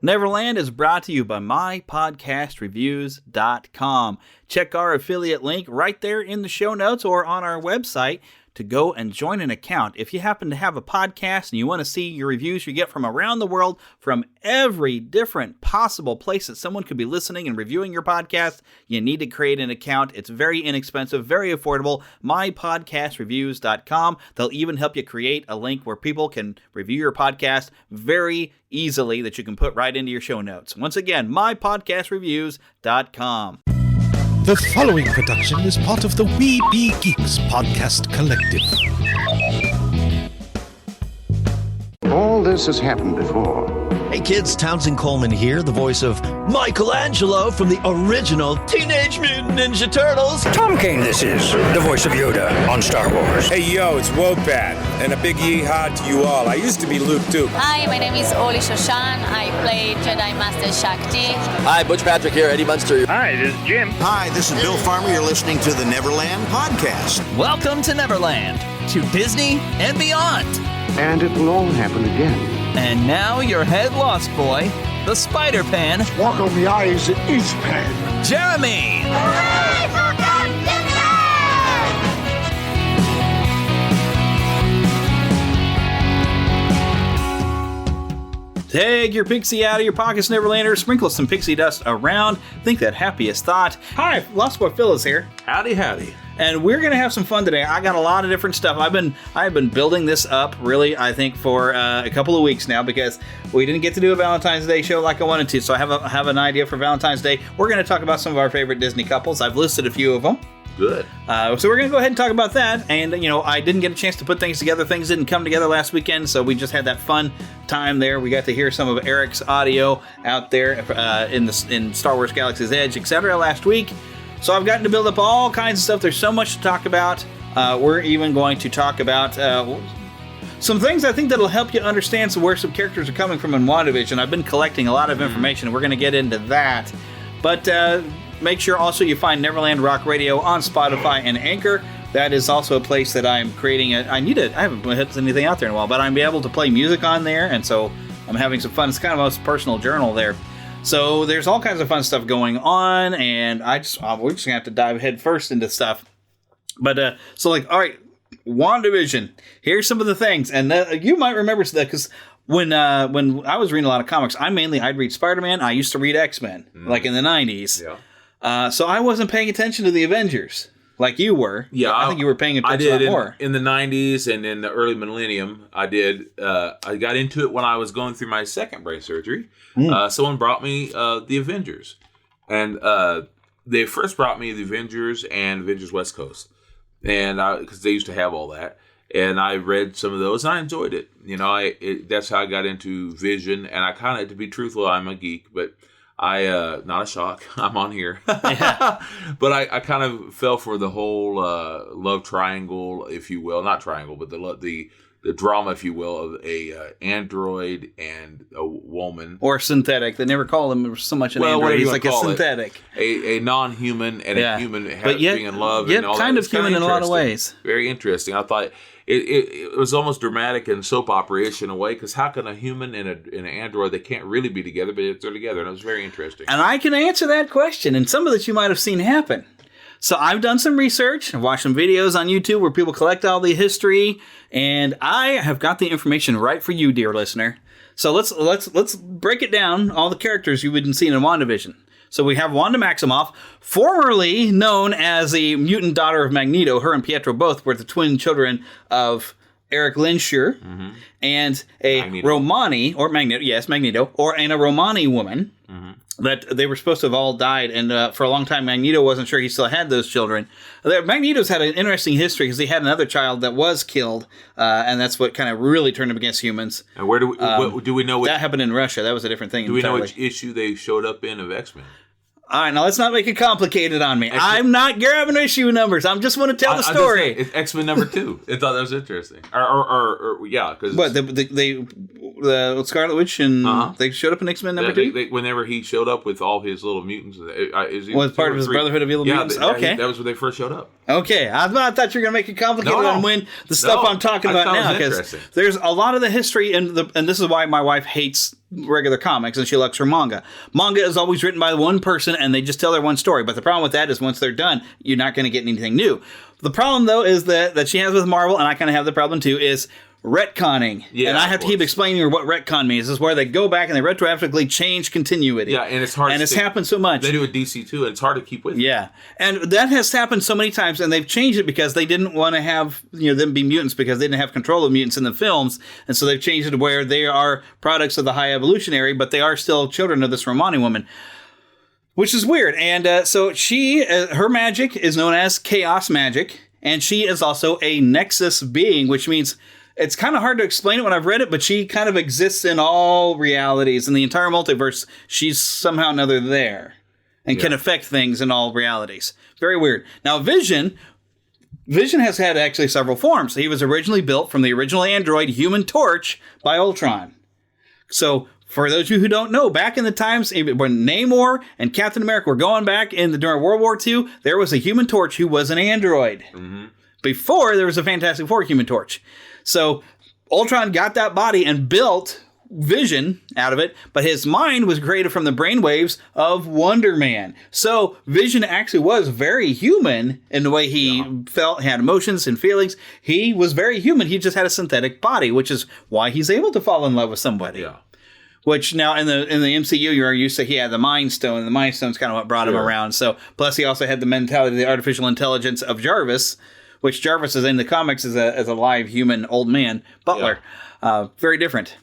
Neverland is brought to you by mypodcastreviews.com. Check our affiliate link right there in the show notes or on our website to go and join an account. If you happen to have a podcast and you want to see your reviews you get from around the world, from every different possible place that someone could be listening and reviewing your podcast, you need to create an account. It's very inexpensive, very affordable. mypodcastreviews.com. They'll even help you create a link where people can review your podcast very easily that you can put right into your show notes. Once again, mypodcastreviews.com. The following production is part of the We Be Geeks podcast collective. All this has happened before. Hey kids, Townsend Coleman here, the voice of Michelangelo from the original Teenage Mutant Ninja Turtles. Tom Kane this is, the voice of Yoda on Star Wars. Hey yo, it's Wopat, and a big yeehaw to you all. I used to be Luke too. Hi, my name is Oli Shoshan. I play Jedi Master Shakti. Hi, Butch Patrick here, Eddie Munster. Hi, this is Jim. Hi, this is Bill Farmer. You're listening to the Neverland podcast. Welcome to Neverland, to Disney and beyond. And it will all happen again. And now your head lost boy, the Spider-Pan. Walk on the eyes, it is Pan. Jeremy. Hooray for Captain Take your pixie out of your pockets, Neverlander. Sprinkle some pixie dust around. Think that happiest thought. Hi, Lost Boy Phil is here. Howdy, howdy. And we're going to have some fun today. I got a lot of different stuff. I've been building this up, really, I think, for a couple of weeks now because we didn't get to do a Valentine's Day show like I wanted to. So I have an idea for Valentine's Day. We're going to talk about some of our favorite Disney couples. I've listed a few of them. Good. So we're going to go ahead and talk about that. And, I didn't get a chance to put things together. Things didn't come together last weekend, so we just had that fun time there. We got to hear some of Eric's audio out there in Star Wars Galaxy's Edge, etc. last week. So I've gotten to build up all kinds of stuff. There's so much to talk about. We're even going to talk about some things I think that'll help you understand where some characters are coming from in WandaVision. I've been collecting a lot of information, and we're going to get into that. But make sure also you find Neverland Rock Radio on Spotify and Anchor. That is also a place that I'm creating. I haven't put anything out there in a while, but I'm able to play music on there, and so I'm having some fun. It's kind of a personal journal there. So there's all kinds of fun stuff going on, and we're just going to have to dive head first into stuff. But, all right, WandaVision. Here's some of the things, and you might remember that because when I was reading a lot of comics, I'd read Spider-Man. I used to read X-Men, like in the 90s. Yeah. So I wasn't paying attention to the Avengers like you were. Yeah, I think you were paying attention a lot more. In the 90s and in the early millennium, I did. I got into it when I was going through my second brain surgery. Someone brought me the Avengers. And they first brought me the Avengers and Avengers West Coast. And because they used to have all that. And I read some of those and I enjoyed it. That's how I got into Vision. And I kind of, to be truthful, I'm a geek, but not a shock. I'm on here. Yeah. But I kind of fell for the whole love triangle, if you will. Not triangle, but the drama, if you will, of a android and a woman. Or synthetic. They never call him so much an android. He's like a synthetic. A non-human and a human being in love. Yet and all kind that. of human in a lot of ways. Very interesting. I thought it was almost dramatic and soap opera-ish in a way, because how can a human and an android, they can't really be together, but they're together, and it was very interesting. And I can answer that question, and some of that you might have seen happen. So I've done some research, I've watched some videos on YouTube where people collect all the history, and I have got the information right for you, dear listener. So let's break it down, all the characters you wouldn't see in WandaVision. So we have Wanda Maximoff, formerly known as the mutant daughter of Magneto. Her and Pietro both were the twin children of Eric Lehnsherr, and a Magneto. Romani, or Magneto, yes, Magneto, and a Romani woman. That they were supposed to have all died, and for a long time, Magneto wasn't sure he still had those children. Magneto's had an interesting history because he had another child that was killed, and that's what kind of really turned him against humans. And where do we know? That happened in Russia. That was a different thing. Do we know which issue they showed up in of X-Men? All right, now let's not make it complicated on me. I'm not grabbing issue numbers. I just want to tell the story. It's X-Men number 2. I thought that was interesting. Or yeah, because what the Scarlet Witch and they showed up in X-Men number 2. Whenever he showed up with all his little mutants, was part of his Brotherhood of Evil Mutants. Okay, that was when they first showed up. Okay, I thought you were going to make it complicated on when the stuff I'm talking about now, because there's a lot of the history, and this is why my wife hates regular comics, and she likes her manga. Manga is always written by one person, and they just tell their one story. But the problem with that is once they're done, you're not going to get anything new. The problem, though, is that she has with Marvel, and I kind of have the problem, too, is retconning. Yeah, and I have to keep explaining her what retcon means. This is where they go back and they retroactively change continuity. Yeah, and it's hard. And it's happened so much. They do it DC too, and it's hard to keep with. Yeah, and that has happened so many times, and they've changed it because they didn't want to have them be mutants because they didn't have control of mutants in the films, and so they've changed it to where they are products of the High Evolutionary, but they are still children of this Romani woman. Which is weird. And so her magic is known as chaos magic, and she is also a Nexus being, which means it's kind of hard to explain it when I've read it, but she kind of exists in all realities. In the entire multiverse, she's somehow or another there and can affect things in all realities. Very weird. Now, Vision has had actually several forms. He was originally built from the original android Human Torch by Ultron. So, for those of you who don't know, back in the times when Namor and Captain America were going back during World War II, there was a Human Torch who was an android. Mm-hmm. Before, there was a Fantastic Four Human Torch. So Ultron got that body and built Vision out of it, but his mind was created from the brainwaves of Wonder Man. So Vision actually was very human in the way he felt, had emotions and feelings. He was very human. He just had a synthetic body, which is why he's able to fall in love with somebody. Yeah. Which now in the MCU, you're used to he had the Mind Stone, and the Mind Stone's kind of what brought him around. So plus he also had the mentality of the artificial intelligence of Jarvis, which Jarvis is in the comics as a live human old man, butler. Yeah. Very different.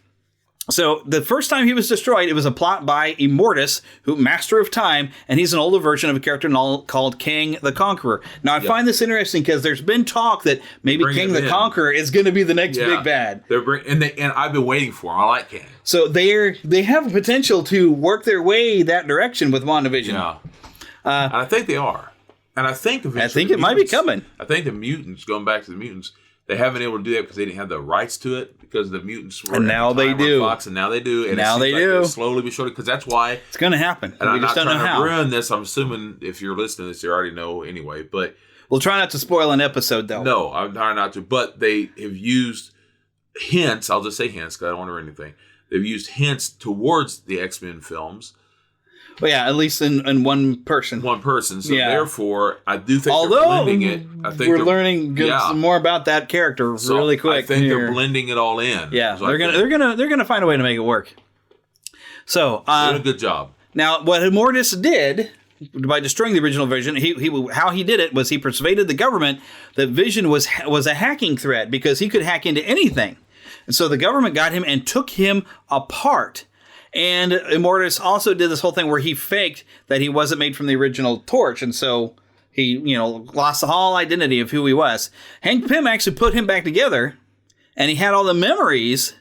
So the first time he was destroyed, it was a plot by Immortus, Master of Time, and he's an older version of a character called King the Conqueror. Now, I find this interesting because there's been talk that maybe King the Conqueror is going to be the next big bad. And I've been waiting for him. I like King. So they have a potential to work their way that direction with WandaVision. Yeah. And I think they are. And I think it might be coming. I think the mutants, going back to the mutants, they haven't been able to do that because they didn't have the rights to it because the mutants were and now they do. Fox, and now they do. And now they do. Slowly but surely, because that's why it's going to happen. And we just don't know how. Ruin this. I'm assuming if you're listening to this, you already know anyway. But we'll try not to spoil an episode, though. No, I'm trying not to. But they have used hints. I'll just say hints because I don't want to ruin anything. They've used hints towards the X-Men films. Well, yeah, at least in one person. One person. So therefore, I do think they're blending it. I think we're learning some more about that character really quick. I think they're blending it all in. Yeah, they're gonna find a way to make it work. So doing a good job. Now, what Immortus did by destroying the original Vision, how he did it was he persuaded the government that Vision was a hacking threat because he could hack into anything, and so the government got him and took him apart. And Immortus also did this whole thing where he faked that he wasn't made from the original Torch, and so he, lost the whole identity of who he was. Hank Pym actually put him back together, and he had all the memories,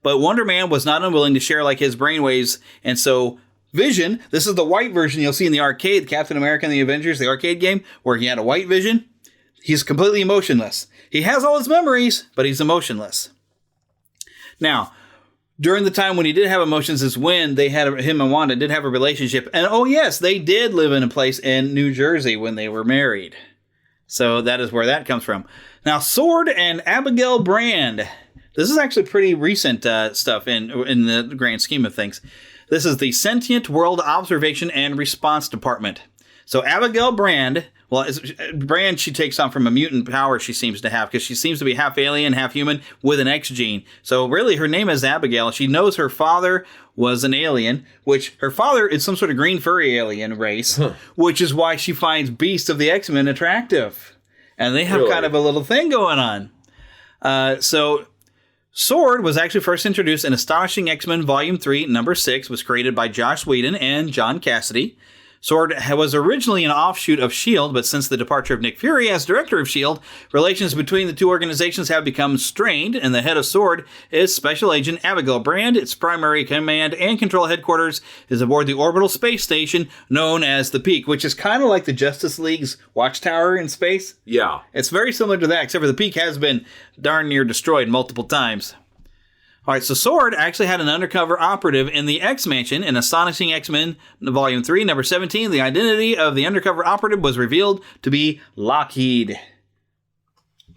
but Wonder Man was not unwilling to share like his brainwaves, and so Vision, this is the white version you'll see in the arcade, Captain America and the Avengers, the arcade game, where he had a white Vision. He's completely emotionless. He has all his memories, but he's emotionless. Now, during the time when he did have emotions is when him and Wanda did have a relationship. And oh yes, they did live in a place in New Jersey when they were married. So that is where that comes from. Now, Sword and Abigail Brand. This is actually pretty recent stuff in the grand scheme of things. This is the Sentient World Observation and Response Department. So Abigail Brand, she takes on from a mutant power she seems to have because she seems to be half alien, half human with an X gene. So really her name is Abigail. She knows her father was an alien, which her father is some sort of green furry alien race, which is why she finds Beast of the X-Men attractive. And they have kind of a little thing going on. So Sword was actually first introduced in Astonishing X-Men Volume 3, Number 6, was created by Joss Whedon and John Cassidy. Sword was originally an offshoot of S.H.I.E.L.D., but since the departure of Nick Fury as director of S.H.I.E.L.D., relations between the two organizations have become strained, and the head of Sword is Special Agent Abigail Brand. Its primary command and control headquarters is aboard the orbital space station known as the Peak, which is kind of like the Justice League's watchtower in space. Yeah. It's very similar to that, except for the Peak has been darn near destroyed multiple times. All right, so Sword actually had an undercover operative in the X-Mansion in Astonishing X-Men Volume 3, Number 17. The identity of the undercover operative was revealed to be Lockheed.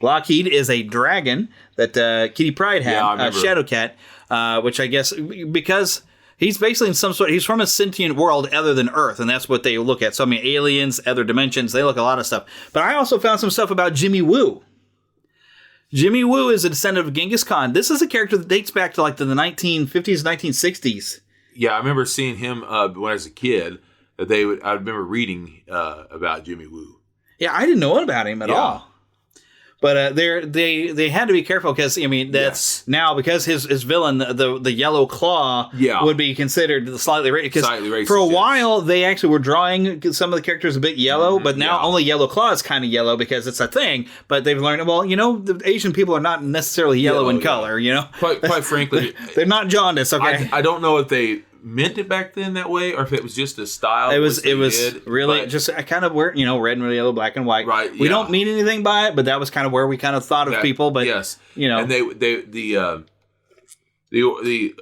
Lockheed is a dragon that Kitty Pryde had, Shadowcat, which I guess, because He's basically in some sort. He's from a sentient world other than Earth, and that's what they look at. So I mean, aliens, other dimensions. They look at a lot of stuff. But I also found some stuff about Jimmy Woo. Jimmy Woo is a descendant of Genghis Khan. This is a character that dates back to like the 1950s, 1960s. Yeah, I remember seeing him when I was a kid. I remember reading about Jimmy Woo. Yeah, I didn't know about him at all. But they had to be careful because I mean that's now because his villain the Yellow Claw would be considered slightly racist. For a while they actually were drawing some of the characters a bit yellow, but now only Yellow Claw is kind of yellow because it's a thing. But they've learned the Asian people are not necessarily yellow in color. Quite frankly, they're not jaundiced. Okay, I don't know if they meant it back then that way, or if it was just a style. It was really just kind of where red and yellow, black and white. Right. We don't mean anything by it, but that was kind of where we kind of thought of people. But and the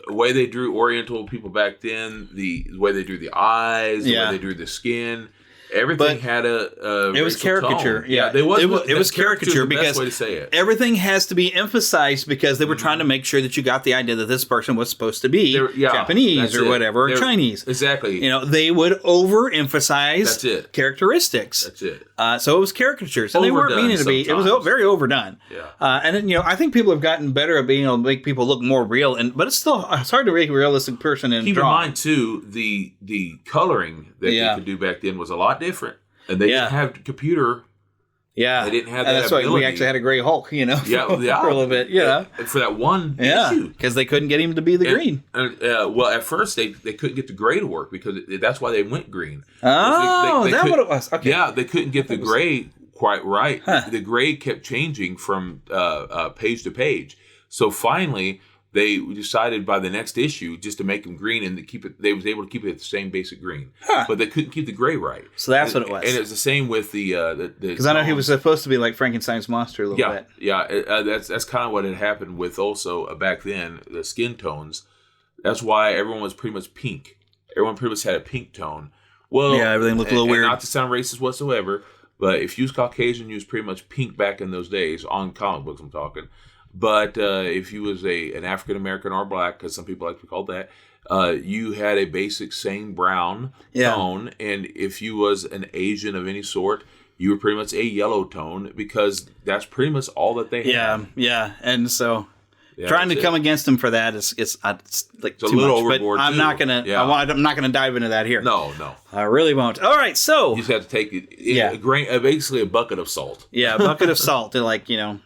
way they drew Oriental people back then, the way they drew the eyes, the way they drew the skin. Everything had a it was caricature. Tone. Yeah, it was caricature because best way to say it. Everything has to be emphasized because they were trying to make sure that you got the idea that this person was supposed to be Japanese or whatever, or Chinese. Exactly. They would overemphasize characteristics. That's it. So it was caricatures, and they weren't meaning to be. It was very overdone. Yeah. And then, I think people have gotten better at being able to make people look more real, but it's hard to make a realistic person in Keep in mind too, the coloring that they could do back then was a lot different, and they didn't have computer. Yeah, they didn't have and that. That's ability. why we actually had a gray Hulk. For a little bit. For that one issue, because they couldn't get him to be the green. Well, at first they couldn't get the gray to work because that's why they went green. Oh, that's what it was. Okay. Yeah, they couldn't get the gray quite right. The gray kept changing from page to page. So finally, they decided by the next issue just to make them green and to keep it. They was able to keep it at the same basic green, but they couldn't keep the gray right. So that's what it was. And it was the same with the because I know he was supposed to be like Frankenstein's monster a little bit. Yeah, that's kind of what had happened with also back then the skin tones. That's why everyone was pretty much pink. Everyone pretty much had a pink tone. Well, everything looked a little weird. Not to sound racist whatsoever, but if you was Caucasian, you was pretty much pink back in those days on comic books. I'm talking. But if you was an African American or black, because some people like to be called that, you had a basic same brown tone, and if you was an Asian of any sort, you were pretty much a yellow tone because that's pretty much all that they had. Yeah, and so trying to come against them for that is like it's too a little much. overboard. But I'm not gonna. I'm not gonna dive into that here. No, I really won't. All right, so you just have to take it. Basically a bucket of salt. Yeah, a bucket of salt. To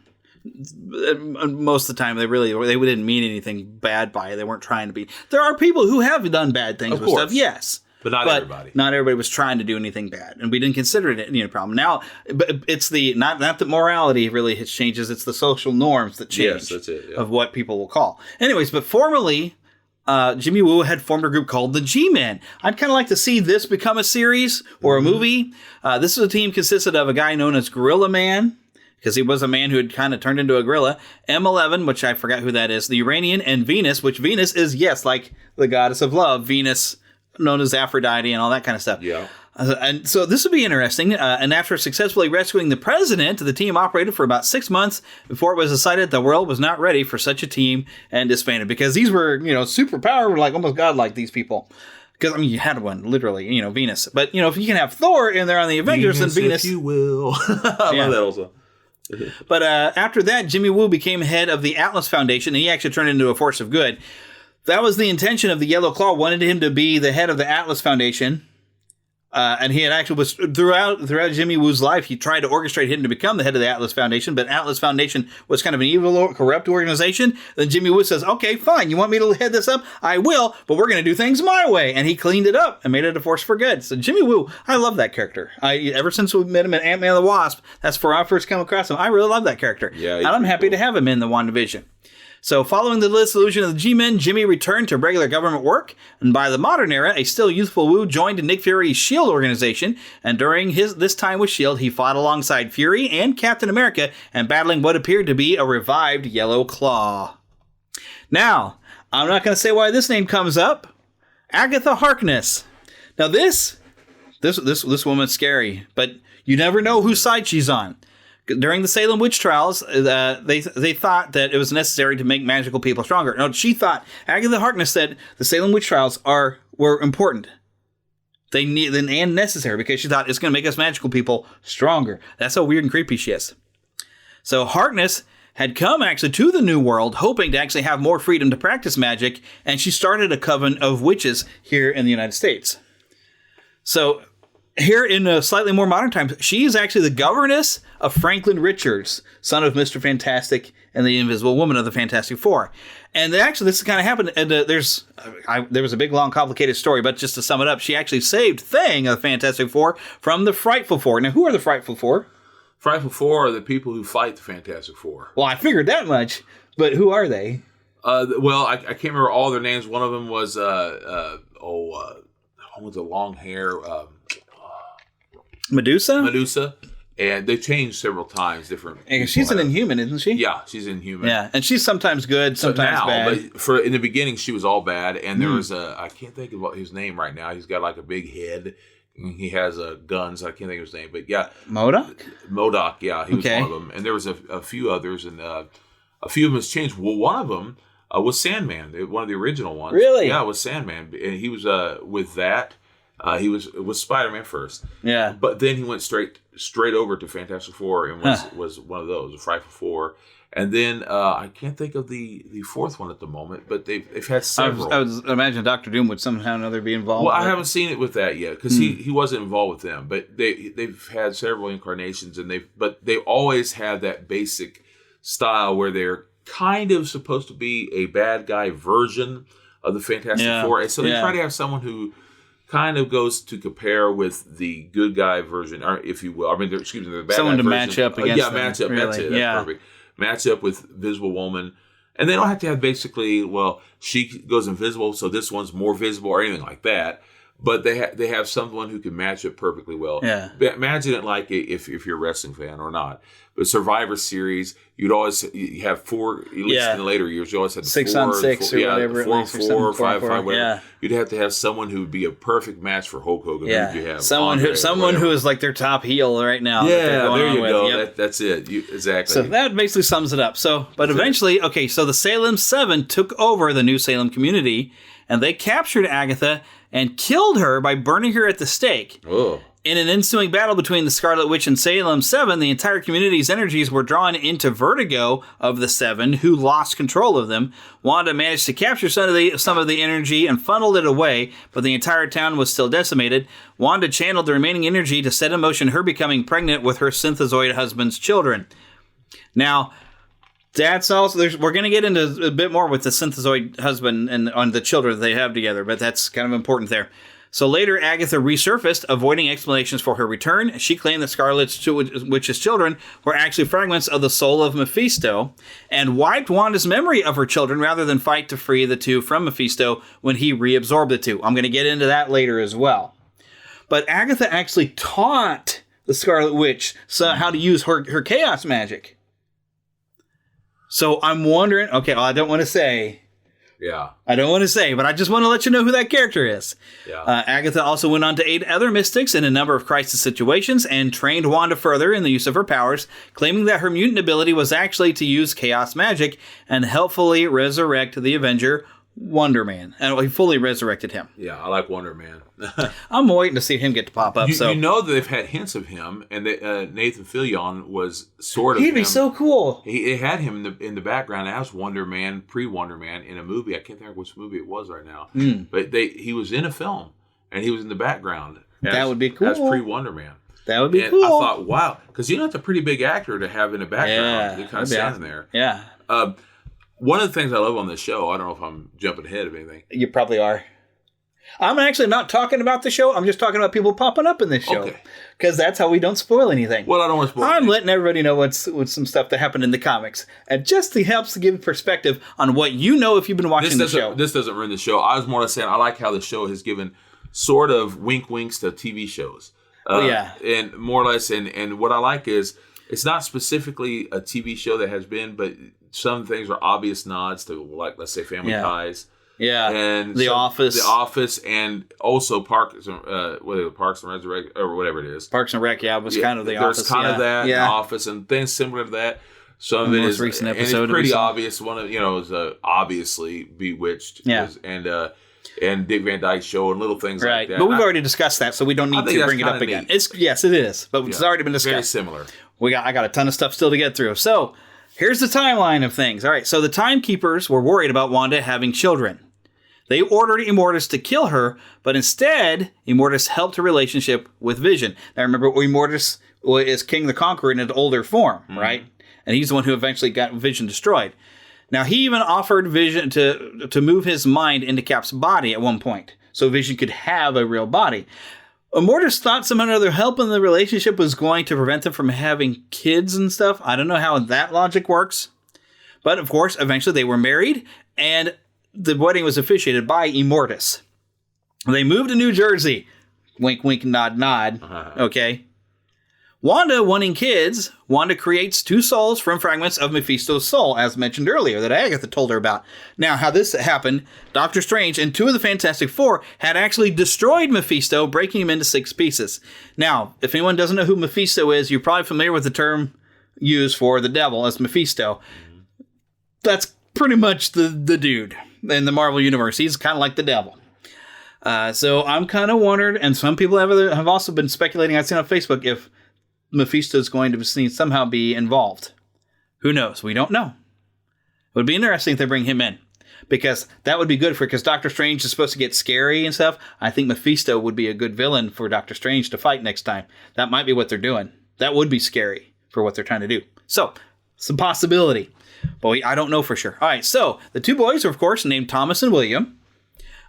most of the time they didn't mean anything bad by it. They weren't trying to be. There are people who have done bad things with stuff, yes, but not everybody. Not everybody was trying to do anything bad, and we didn't consider it any problem. Now, it's the not that morality really changes; it's the social norms that change. Yes, that's it. Of what people will call. Anyways, but formerly, Jimmy Woo had formed a group called the G-Men. I'd kind of like to see this become a series or a movie. This is a team consisted of a guy known as Gorilla Man, because he was a man who had kind of turned into a gorilla. M11, which I forgot who that is. The Uranian, and Venus, which Venus is, like the goddess of love. Venus, known as Aphrodite and all that kind of stuff. Yeah. And so this would be interesting. And after successfully rescuing the president, the team operated for about 6 months before it was decided the world was not ready for such a team and disbanded. Because these were, super power, like almost godlike, these people. Because, you had one, literally, Venus. But, if you can have Thor in there on the Avengers, then Venus. If you will. I love that also. But after that, Jimmy Woo became head of the Atlas Foundation, and he actually turned into a force of good. That was the intention of the Yellow Claw, wanted him to be the head of the Atlas Foundation. And he had actually was throughout Jimmy Woo's life, he tried to orchestrate him to become the head of the Atlas Foundation, but Atlas Foundation was kind of an evil, corrupt organization. Then Jimmy Woo says, okay, fine, you want me to head this up? I will, but we're going to do things my way. And he cleaned it up and made it a force for good. So Jimmy Woo, I love that character. Ever since we met him in Ant-Man and the Wasp, that's where I first come across him. I really love that character. Yeah, and I'm happy to have him in the Wandavision. So following the dissolution of the G-Men, Jimmy returned to regular government work, and by the modern era, a still youthful Woo joined Nick Fury's S.H.I.E.L.D. organization, and during this time with S.H.I.E.L.D., he fought alongside Fury and Captain America, and battling what appeared to be a revived Yellow Claw. Now, I'm not going to say why this name comes up. Agatha Harkness. Now this woman's scary, but you never know whose side she's on. During the Salem witch trials, they thought that it was necessary to make magical people stronger. No, she thought, Agatha Harkness said the Salem witch trials were important. They need and necessary because she thought it's going to make us magical people stronger. That's how weird and creepy she is. So Harkness had come actually to the New World hoping to actually have more freedom to practice magic, and she started a coven of witches here in the United States. So here in slightly more modern times, she is actually the governess of Franklin Richards, son of Mr. Fantastic and the Invisible Woman of the Fantastic Four. And actually, this kind of happened. And there was a big, long, complicated story, but just to sum it up, she actually saved Thing of the Fantastic Four from the Frightful Four. Now, who are the Frightful Four? Frightful Four are the people who fight the Fantastic Four. Well, I figured that much, but who are they? Well, I can't remember all their names. One of them was with the long hair. Medusa? And they changed several times. And she's an Inhuman, isn't she? Yeah, she's Inhuman. Yeah, and she's sometimes good, sometimes bad. But in the beginning, she was all bad. And there was I can't think of his name right now. He's got like a big head. And he has guns. I can't think of his name. But yeah. MODOK, yeah. He was one of them. And there was a few others. And a few of them has changed. Well, one of them was Sandman. One of the original ones. Really? Yeah, it was Sandman. And he was with that. He was Spider-Man first. Yeah. But then he went straight over to Fantastic Four and was one of those, the Frightful Four. And then I can't think of the fourth one at the moment, but they've had several. I would imagine Dr. Doom would somehow or another be involved. Well, I haven't seen it with that yet because he wasn't involved with them. But they've had several incarnations, but they always have that basic style where they're kind of supposed to be a bad guy version of the Fantastic Four, and so they try to have someone who kind of goes to compare with the good guy version, or if you will. I mean, the bad someone guy to version. match up against. Match up. Really. That's it. That's perfect. Match up with Visible Woman, and they don't have to have basically. Well, she goes invisible, so this one's more visible, or anything like that. But they have someone who can match it perfectly well. Yeah. Imagine it like if you're a wrestling fan or not. But Survivor Series, you have four, at least in the later years, you always had 6 on 6 or whatever. 4 5 whatever. Yeah. You'd have to have someone who would be a perfect match for Hulk Hogan. Yeah. You have someone who is like their top heel right now. Yeah, there you go. Yep. That's it. Exactly. So that basically sums it up. But eventually, so the Salem 7 took over the New Salem community, and they captured Agatha and killed her by burning her at the stake. Oh. In an ensuing battle between the Scarlet Witch and Salem 7, the entire community's energies were drawn into Vertigo of the Seven, who lost control of them. Wanda managed to capture some of the energy and funneled it away, but the entire town was still decimated. Wanda channeled the remaining energy to set in motion her becoming pregnant with her synthezoid husband's children. Now, that's also we're going to get into a bit more with the synthezoid husband and on the children they have together, but that's kind of important there. So later, Agatha resurfaced, avoiding explanations for her return. She claimed the Scarlet Witch's children were actually fragments of the soul of Mephisto, and wiped Wanda's memory of her children rather than fight to free the two from Mephisto when he reabsorbed the two. I'm going to get into that later as well. But Agatha actually taught the Scarlet Witch how to use her chaos magic. So I'm wondering, I don't want to say, but I just want to let you know who that character is. Yeah. Agatha also went on to aid other mystics in a number of crisis situations and trained Wanda further in the use of her powers, claiming that her mutant ability was actually to use chaos magic and helpfully resurrect the Avenger, Wonder Man. And he fully resurrected him. Yeah, I like Wonder Man. I'm waiting to see him get to pop up. You know that they've had hints of him, and that Nathan Fillion was sort of He'd be so cool. He had him in the background as Wonder Man, pre-Wonder Man, in a movie. I can't think of which movie it was right now. But he was in a film, and he was in the background. That would be cool. As pre-Wonder Man. That would be cool. I thought, wow, because that's a pretty big actor to have in the background. He kind of stands there. Yeah. One of the things I love on this show, I don't know if I'm jumping ahead of anything. You probably are. I'm actually not talking about the show. I'm just talking about people popping up in this show. Because that's how we don't spoil anything. Well, I don't want to spoil anything. I'm letting everybody know what's some stuff that happened in the comics. And just helps to give perspective on what you know if you've been watching the show. This doesn't ruin the show. I was more saying I like how the show has given sort of winks to TV shows. And more or less, and what I like is it's not specifically a TV show that has been, but some things are obvious nods to, like, let's say, Family Ties. Yeah, and The Office. The Office, and also Parks and Resurrection, or whatever it is. Parks and Rec, was kind of The Office. There's kind of that, The Office, and things similar to that. Some of it is recent and episode. it's pretty obvious. One of is obviously Bewitched. Yeah, and Dick Van Dyke Show and little things like that. But we've already discussed that, so we don't need to bring it up again. Yes, it is, but it's already been discussed. Very similar. I got a ton of stuff still to get through. So here's the timeline of things. All right, so the Timekeepers were worried about Wanda having children. They ordered Immortus to kill her, but instead, Immortus helped her relationship with Vision. Now remember, Immortus is King the Conqueror in an older form, right? And he's the one who eventually got Vision destroyed. Now, he even offered Vision to move his mind into Cap's body at one point, so Vision could have a real body. Immortus thought some other help in the relationship was going to prevent them from having kids and stuff. I don't know how that logic works. But, of course, eventually they were married, and the wedding was officiated by Immortus. They moved to New Jersey. Wink, wink, nod, nod. Okay. Wanda wanting kids, Wanda creates 2 souls from fragments of Mephisto's soul, as mentioned earlier, that Agatha told her about. Now, how this happened, Doctor Strange and 2 of the Fantastic Four had actually destroyed Mephisto, breaking him into 6 pieces. Now, if anyone doesn't know who Mephisto is, you're probably familiar with the term used for the devil as Mephisto. That's pretty much the dude in the Marvel Universe. He's kind of like the devil. So I'm kind of wondered, and some people have also been speculating, I've seen on Facebook, if Mephisto is going to somehow be involved. Who knows? We don't know. It would be interesting if they bring him in, because that would be good because Doctor Strange is supposed to get scary and stuff. I think Mephisto would be a good villain for Doctor Strange to fight next time. That might be what they're doing. That would be scary for what they're trying to do. So, it's a possibility, but I don't know for sure. All right, so the 2 boys are, of course, named Thomas and William.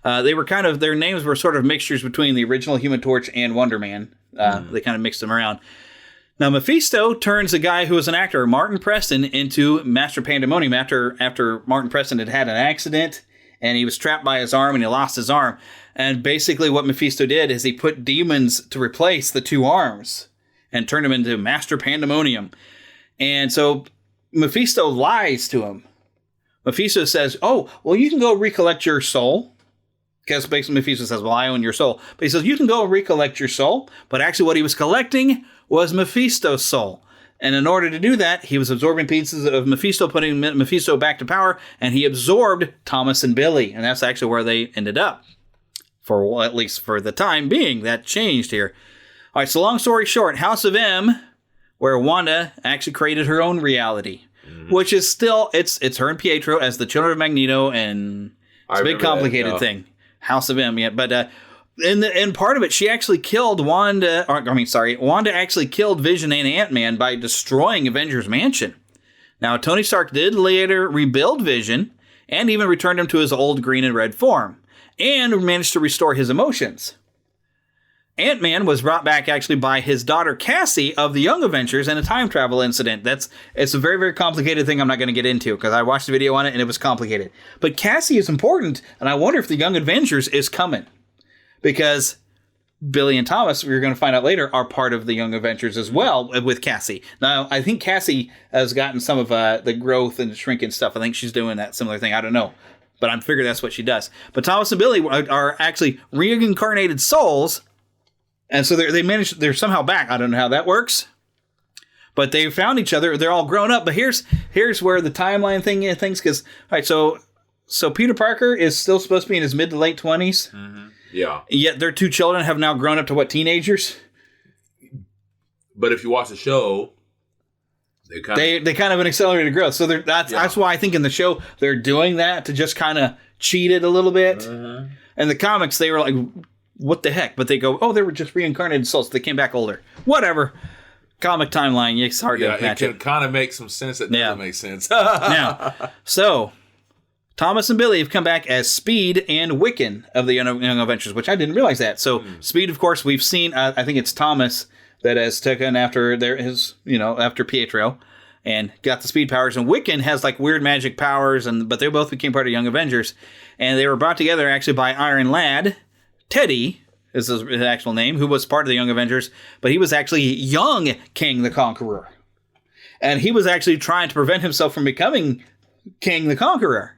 Their names were sort of mixtures between the original Human Torch and Wonder Man. They kind of mixed them around. Now, Mephisto turns a guy who was an actor, Martin Preston, into Master Pandemonium after Martin Preston had an accident and he was trapped by his arm and he lost his arm. And basically what Mephisto did is he put demons to replace the 2 arms and turned him into Master Pandemonium. And so Mephisto lies to him. Mephisto says, oh, well, you can go recollect your soul. Because basically Mephisto says, well, I own your soul. But he says, you can go recollect your soul. But actually what he was collecting was Mephisto's soul. And in order to do that, he was absorbing pieces of Mephisto, putting Mephisto back to power, and he absorbed Thomas and Billy. And that's actually where they ended up. At least for the time being, that changed here. All right, so long story short, House of M, where Wanda actually created her own reality. Which is still, it's her and Pietro as the children of Magneto, and it's a big complicated thing. House of M, yeah. But in part of it, she actually killed Wanda actually killed Vision and Ant-Man by destroying Avengers Mansion. Now, Tony Stark did later rebuild Vision and even returned him to his old green and red form and managed to restore his emotions. Ant-Man was brought back actually by his daughter Cassie of the Young Avengers in a time travel incident. It's a very, very complicated thing I'm not going to get into because I watched the video on it and it was complicated. But Cassie is important, and I wonder if the Young Avengers is coming. Because Billy and Thomas, we're going to find out later, are part of the Young Avengers as well with Cassie. Now, I think Cassie has gotten some of the growth and shrinking stuff. I think she's doing that similar thing. I don't know. But I'm figuring that's what she does. But Thomas and Billy are actually reincarnated souls. And so they're somehow back. I don't know how that works. But they found each other. They're all grown up. But here's where the timeline thing is. Because, all right, so Peter Parker is still supposed to be in his mid to late 20s. Mm-hmm. Yeah. Yet their 2 children have now grown up to teenagers? But if you watch the show, they kind of an accelerated growth. So that's why I think in the show they're doing that to just kind of cheat it a little bit. Mm-hmm. In the comics, they were like, what the heck? But they go, oh, they were just reincarnated souls. They came back older. Whatever. Comic timeline. It's hard to match it. It can kind of make some sense. It doesn't make sense. Now, so Thomas and Billy have come back as Speed and Wiccan of the Young Avengers, which I didn't realize that. So Speed, of course, we've seen. I think it's Thomas that has taken after after Pietro and got the speed powers, and Wiccan has like weird magic powers, but they both became part of Young Avengers, and they were brought together actually by Iron Lad. Teddy is his actual name, who was part of the Young Avengers, but he was actually young King the Conqueror. And he was actually trying to prevent himself from becoming King the Conqueror.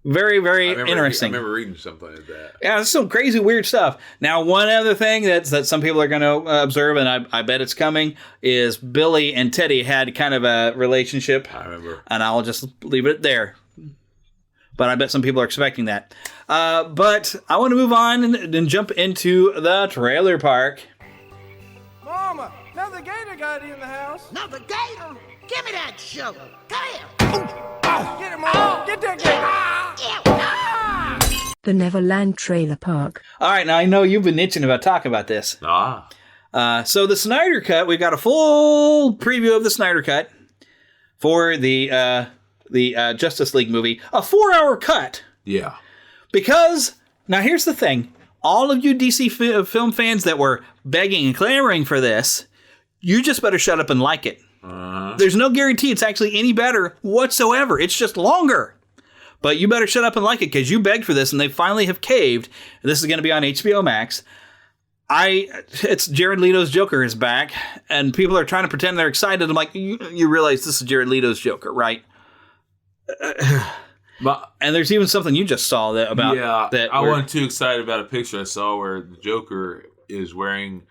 Very, very interesting. I remember reading something like that. Yeah, there's some crazy, weird stuff. Now, one other thing that some people are going to observe, and I bet it's coming, is Billy and Teddy had kind of a relationship. I remember. And I'll just leave it there. But I bet some people are expecting that. But I want to move on and jump into the trailer park. Mama, another gator got in the house. Another gator? Give me that shovel. Come here. Get him, Mama. Get that gator. The Neverland trailer park. All right, now I know you've been itching about talking about this. So the Snyder Cut, we've got a full preview of the Snyder Cut for the Justice League movie. A 4-hour cut. Yeah. Because, now here's the thing. All of you DC film fans that were begging and clamoring for this, you just better shut up and like it. There's no guarantee it's actually any better whatsoever. It's just longer. But you better shut up and like it because you begged for this and they finally have caved. This is going to be on HBO Max. It's Jared Leto's Joker is back and people are trying to pretend they're excited. I'm like, you realize this is Jared Leto's Joker, right? And there's even something you just saw that I wasn't too excited about a picture I saw where the Joker is wearing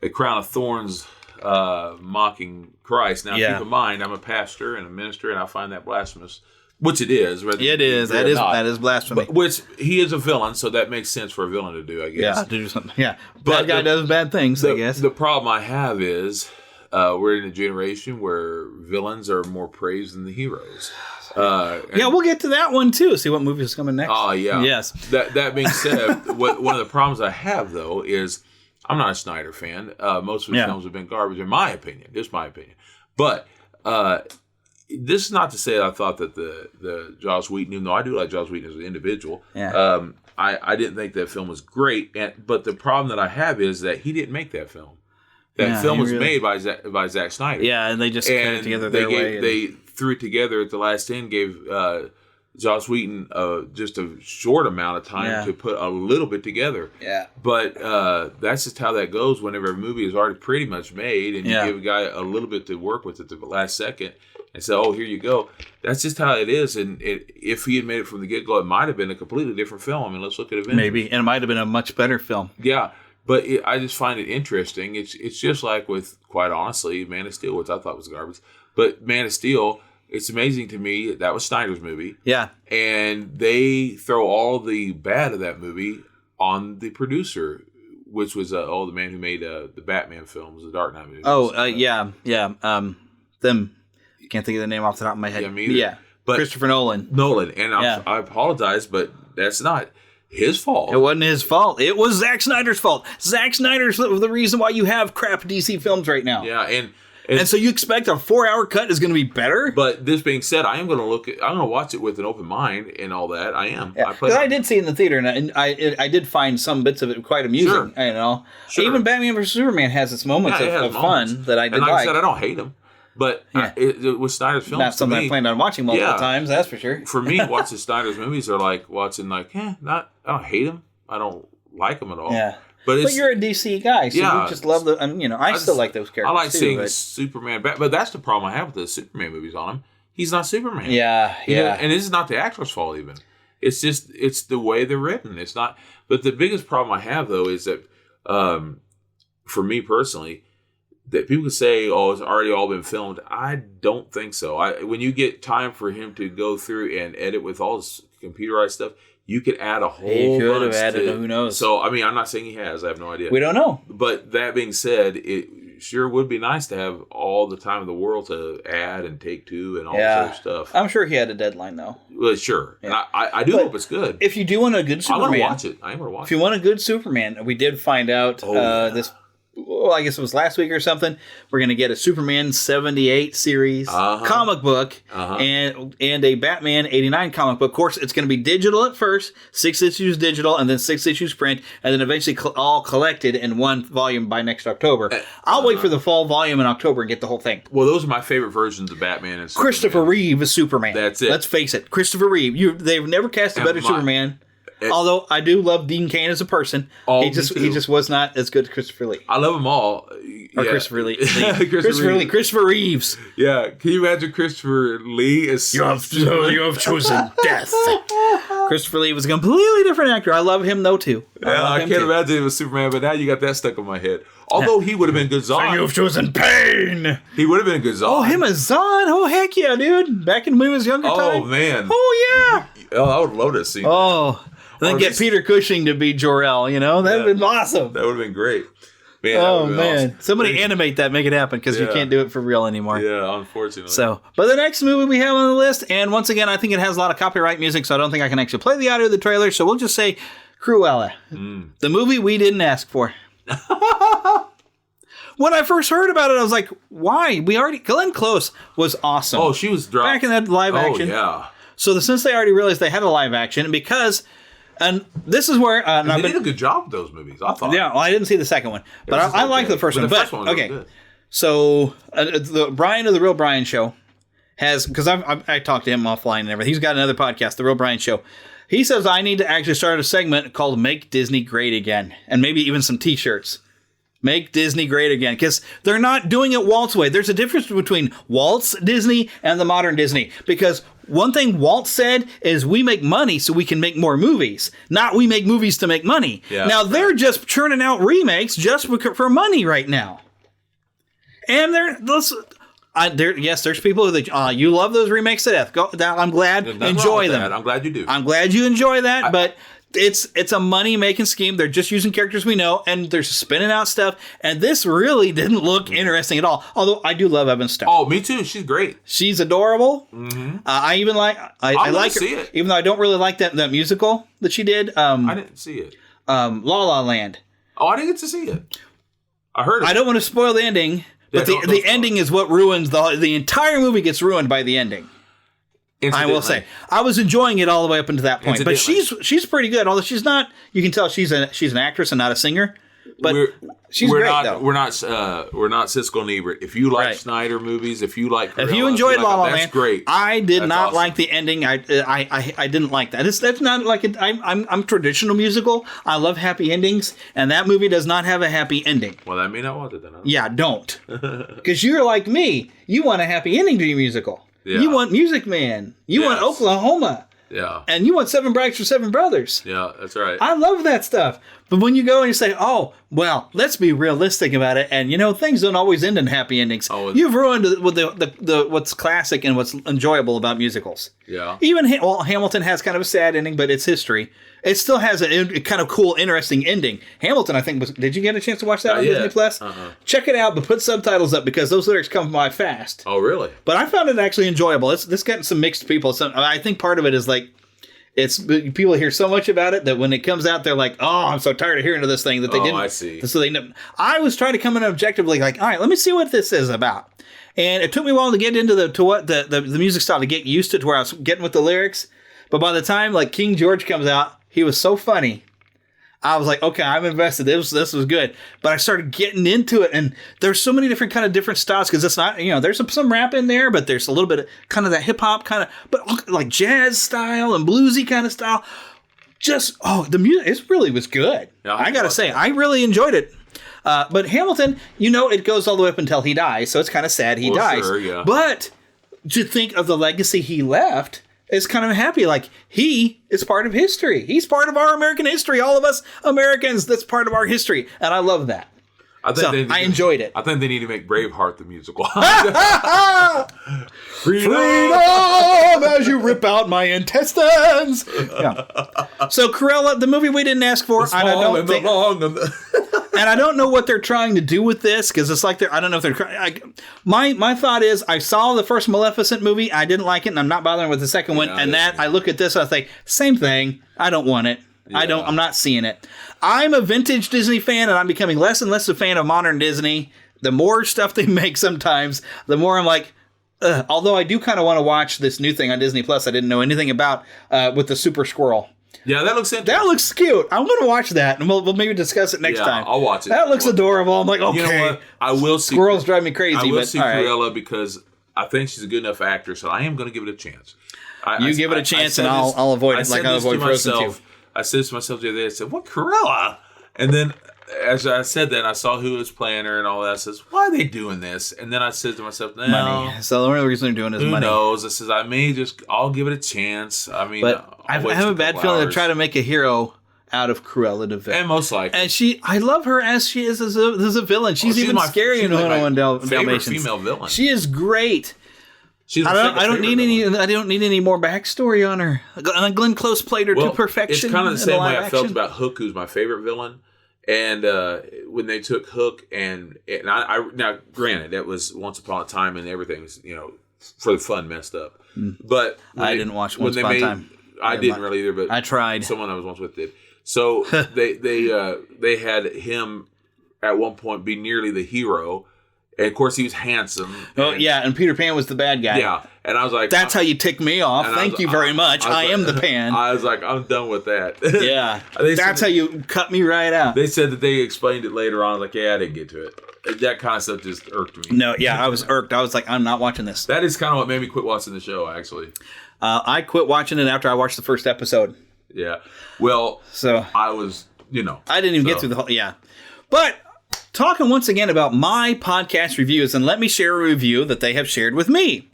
a crown of thorns, mocking Christ. Now, keep in mind, I'm a pastor and a minister, and I find that blasphemous, which it is. It is. That is blasphemy. Which he is a villain, so that makes sense for a villain to do, I guess. Yeah, to do something. Yeah, bad guy does bad things, I guess. The problem I have is we're in a generation where villains are more praised than the heroes. We'll get to that one too. See what movie is coming next. Oh, yeah. Yes. That being said, one of the problems I have though is I'm not a Snyder fan. Most of his films have been garbage, in my opinion. Just my opinion. But this is not to say that I thought that the Joss Whedon, even though I do like Joss Whedon as an individual, I didn't think that film was great. But the problem that I have is that he didn't make that film. That film was made by Zack Snyder. Yeah, and they just put it together their way. They threw it together at the last end, gave Joss Whedon just a short amount of time to put a little bit together. Yeah. But that's just how that goes whenever a movie is already pretty much made and you give a guy a little bit to work with at the last second and say, oh, here you go. That's just how it is. And if he had made it from the get-go, it might have been a completely different film. I mean, let's look at Avengers. Maybe. And it might have been a much better film. Yeah. But I just find it interesting. It's just like with, quite honestly, Man of Steel, which I thought was garbage. But Man of Steel, it's amazing to me that was Snyder's movie. Yeah. And they throw all the bad of that movie on the producer, which was the man who made the Batman films, the Dark Knight movies. Them. Can't think of the name off the top of my head. Yeah, me either. Yeah. But Christopher Nolan. And I apologize, but that's not his fault. It wasn't his fault. It was Zack Snyder's fault. Zack Snyder's the reason why you have crap DC films right now. Yeah, and so you expect a 4-hour cut is going to be better? But this being said, I'm going to watch it with an open mind and all that. I am. Yeah. Because I did see it in the theater, and I did find some bits of it quite amusing. Sure. You know, sure. Even Batman vs Superman has its moments of fun that I did like. And like I said, I don't hate them. But with Snyder's films, not something I planned on watching multiple times. That's for sure. For me, watching Snyder's movies are like watching I don't hate them. I don't like them at all. Yeah. But you're a DC guy, so you just love I still like those characters. I like seeing Superman back, but that's the problem I have with the Superman movies on him. He's not Superman. Yeah. And this is not the actor's fault even. It's just it's the way they're written. It's not. But the biggest problem I have though is that, for me personally, that people say, "Oh, it's already all been filmed." I don't think so. When you get time for him to go through and edit with all this computerized stuff, you could add a whole bunch. He could have added, who knows? So, I mean, I'm not saying he has. I have no idea. We don't know. But that being said, it sure would be nice to have all the time in the world to add and take two and all this other stuff. I'm sure he had a dedeadline, though. Well, sure. Yeah. And I do hope it's good. If you do want a good Superman... I want to watch it. I am going to watch it. If you want a good Superman, we did find out this... Well, I guess it was last week or something. We're going to get a Superman 78 series comic book and a Batman 89 comic book. Of course, it's going to be digital at first, 6 issues digital, and then 6 issues print, and then eventually all collected in one volume by next October. I'll wait for the fall volume in October and get the whole thing. Well, those are my favorite versions of Batman and Superman. Christopher Reeve is Superman. That's it. Let's face it. Christopher Reeve. They've never cast a better Superman. Although I do love Dean Cain as a person, he just was not as good as Christopher Lee. I love them all. Or Christopher Lee. Christopher Reeves. Yeah, can you imagine Christopher Lee as you have chosen death. Christopher Lee was a completely different actor. I love him though too. I can't imagine him as Superman, but now you got that stuck in my head. Although he would have been good Zod. So you've chosen pain. He would have been a good Zod. Oh, him as Zod? Oh, heck yeah, dude. Back in when he was younger time. Oh, man. Oh, yeah. Oh, I would love to see that. Oh, then get Peter Cushing to be Jor-El, you know? That would have been awesome. That would have been great. Man, Awesome. Somebody animate that, make it happen, because you can't do it for real anymore. Yeah, unfortunately. So, but the next movie we have on the list, and once again, I think it has a lot of copyright music, so I don't think I can actually play the audio of the trailer, so we'll just say Cruella. The movie we didn't ask for. When I first heard about it, I was like, why? Glenn Close was awesome. Oh, she was back in that live action. Oh, yeah. So since they already realized they had a live action, because, and this is where... they did a good job with those movies, I thought. Yeah, well, I didn't see the second one, but I liked the first one. The first one was okay, good. So the Brian of The Real Brian Show has, because I talked to him offline and everything, he's got another podcast, The Real Brian Show. He says I need to actually start a segment called Make Disney Great Again, and maybe even some t-shirts. Make Disney great again, because they're not doing it Walt's way. There's a difference between Walt's Disney and the modern Disney, because one thing Walt said is we make money so we can make more movies, not we make movies to make money. Yeah. Now they're just churning out remakes just for money right now. And there's people that you love those remakes to death. I'm glad. Enjoy them. I'm glad you do. I'm glad you enjoy that, but it's a money-making scheme. They're just using characters we know, and they're spinning out stuff. And this really didn't look interesting at all. Although I do love Evan Stone. Oh, me too. She's great. She's adorable. Mm-hmm. I even like. I like her, see it. Even though I don't really like that musical that she did. I didn't see it. La La Land. Oh, I didn't get to see it. I heard it. I don't want to spoil the ending, but the ending is what ruins the entire movie. Gets ruined by the ending. I will say I was enjoying it all the way up until that point, but she's pretty good. Although she's not, you can tell she's an actress and not a singer. But she's great though. We're not Siskel and Ebert. If you like Snyder movies, if you like, Cruella, if you enjoyed La La Land, that's great. I did not like the ending. I didn't like that. That's not like it. I'm traditional musical. I love happy endings, and that movie does not have a happy ending. Well, that may not want it then. Yeah, don't, because you're like me. You want a happy ending to your musical. Yeah. You want Music Man. You want Oklahoma. Yeah. And you want Seven Brides for Seven Brothers. Yeah, that's right. I love that stuff. But when you go and you say, oh, well, let's be realistic about it. And, things don't always end in happy endings. Oh, you've ruined the what's classic and what's enjoyable about musicals. Yeah. Even, Hamilton has kind of a sad ending, but it's history. It still has a kind of cool, interesting ending. Hamilton, I think, did you get a chance to watch that on Disney Plus? Check it out, but put subtitles up because those lyrics come by fast. Oh, really? But I found it actually enjoyable. This got some mixed people. I think part of it is like, people hear so much about it that when it comes out, they're like, "Oh, I'm so tired of hearing of this thing that they didn't." I see. So I was trying to come in objectively, like, all right, let me see what this is about. And it took me a while to get into the music style, to get used to where I was getting with the lyrics. But by the time like King George comes out, he was so funny. I was like, okay, I'm invested. This was good. But I started getting into it, and there's so many different styles, because it's not, there's some rap in there, but there's a little bit of kind of that hip hop kind of, but like jazz style and bluesy kind of style. The music, it really was good. Yeah, I gotta say, I really enjoyed it. But Hamilton, it goes all the way up until he dies, so it's kind of sad he dies. Sure, yeah. But to think of the legacy he left, it's kind of happy. Like, he is part of history. He's part of our American history. All of us Americans, that's part of our history. And I love that. I enjoyed it. I think they need to make Braveheart the musical. Freedom as you rip out my intestines. Yeah. So Cruella, the movie we didn't ask for. And I don't know what they're trying to do with this, because it's like I don't know if they're. My thought is, I saw the first Maleficent movie, I didn't like it, and I'm not bothering with the second one. And I look at this, and I think same thing. I don't want it. Yeah. I'm not seeing it. I'm a vintage Disney fan, and I'm becoming less and less a fan of modern Disney. The more stuff they make sometimes, the more I'm like, ugh. Although I do kind of want to watch this new thing on Disney Plus I didn't know anything about, with the super squirrel. Yeah, that looks interesting. That looks cute. I'm going to watch that, and we'll maybe discuss it next time. I'll watch it. That looks adorable. I'm like, okay. You know what? I will see. Squirrels drive me crazy. I will see Cruella because I think she's a good enough actor, so I am going to give it a chance. Give it a chance, and I'll avoid it like I avoid Frozen 2. I said this to myself the other day, I said, what, Cruella? And then as I said that, I saw who was playing her and all that. I says, why are they doing this? And then I said to myself, no. Money. So the only reason they're doing is money. Who knows? I says, I'll give it a chance. I mean, but I have a bad feeling they're trying to make a hero out of Cruella de Vil. And most likely. And I love her as she is as a villain. She's even scary in 101 Dalmatians. Female villain. She is great. I don't need any more backstory on her. And Glenn Close played her to perfection. It's kind of the same way I felt about Hook, who's my favorite villain. And when they took Hook, and I now granted that was Once Upon a Time, and everything's for the fun messed up. But I didn't watch Once Upon a Time. I didn't really either, but I tried. Someone I was once with did. So they had him at one point be nearly the hero. And of course, he was handsome. And Peter Pan was the bad guy. Yeah, and I was like, "That's how you tick me off." Thank you very much. I am the Pan. I was like, "I'm done with that." Yeah, that's how you cut me right out. They said that they explained it later on. I was like, "Yeah, I didn't get to it." That kind of stuff just irked me. No, yeah, I was irked. I was like, "I'm not watching this." That is kind of what made me quit watching the show. Actually, I quit watching it after I watched the first episode. Yeah, well, so I was, I didn't even get through the whole. Yeah, but. Talking once again about my podcast reviews, and let me share a review that they have shared with me.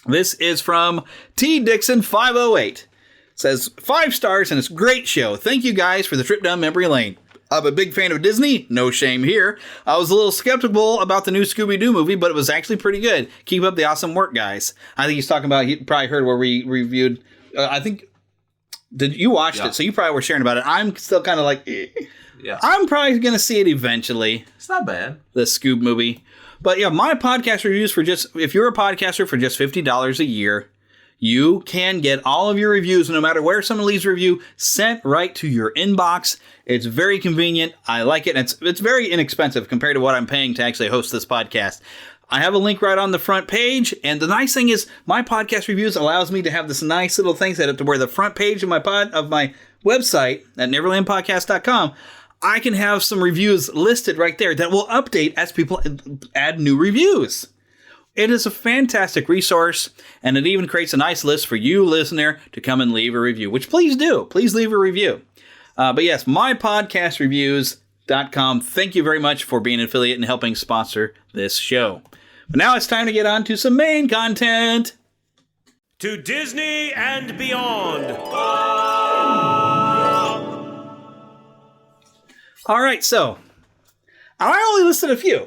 This is from T. Dixon 508. It says 5 stars and it's a great show. Thank you guys for the trip down memory lane. I'm a big fan of Disney. No shame here. I was a little skeptical about the new Scooby-Doo movie, but it was actually pretty good. Keep up the awesome work, guys. I think he's talking about, you probably heard where we reviewed, you watched it, so you probably were sharing about it. I'm still kind of like, Yeah. I'm probably going to see it eventually. It's not bad. The Scoob movie. But yeah, my podcast reviews if you're a podcaster for just $50 a year, you can get all of your reviews, no matter where someone leaves a review, sent right to your inbox. It's very convenient. I like it. And it's very inexpensive compared to what I'm paying to actually host this podcast. I have a link right on the front page. And the nice thing is my podcast reviews allows me to have this nice little thing set up to where the front page of my website at neverlandpodcast.com, I can have some reviews listed right there that will update as people add new reviews. It is a fantastic resource, and it even creates a nice list for you, listener, to come and leave a review, which please do. Please leave a review. But yes, mypodcastreviews.com. Thank you very much for being an affiliate and helping sponsor this show. But now it's time to get on to some main content. To Disney and beyond. All right, so I only listed a few.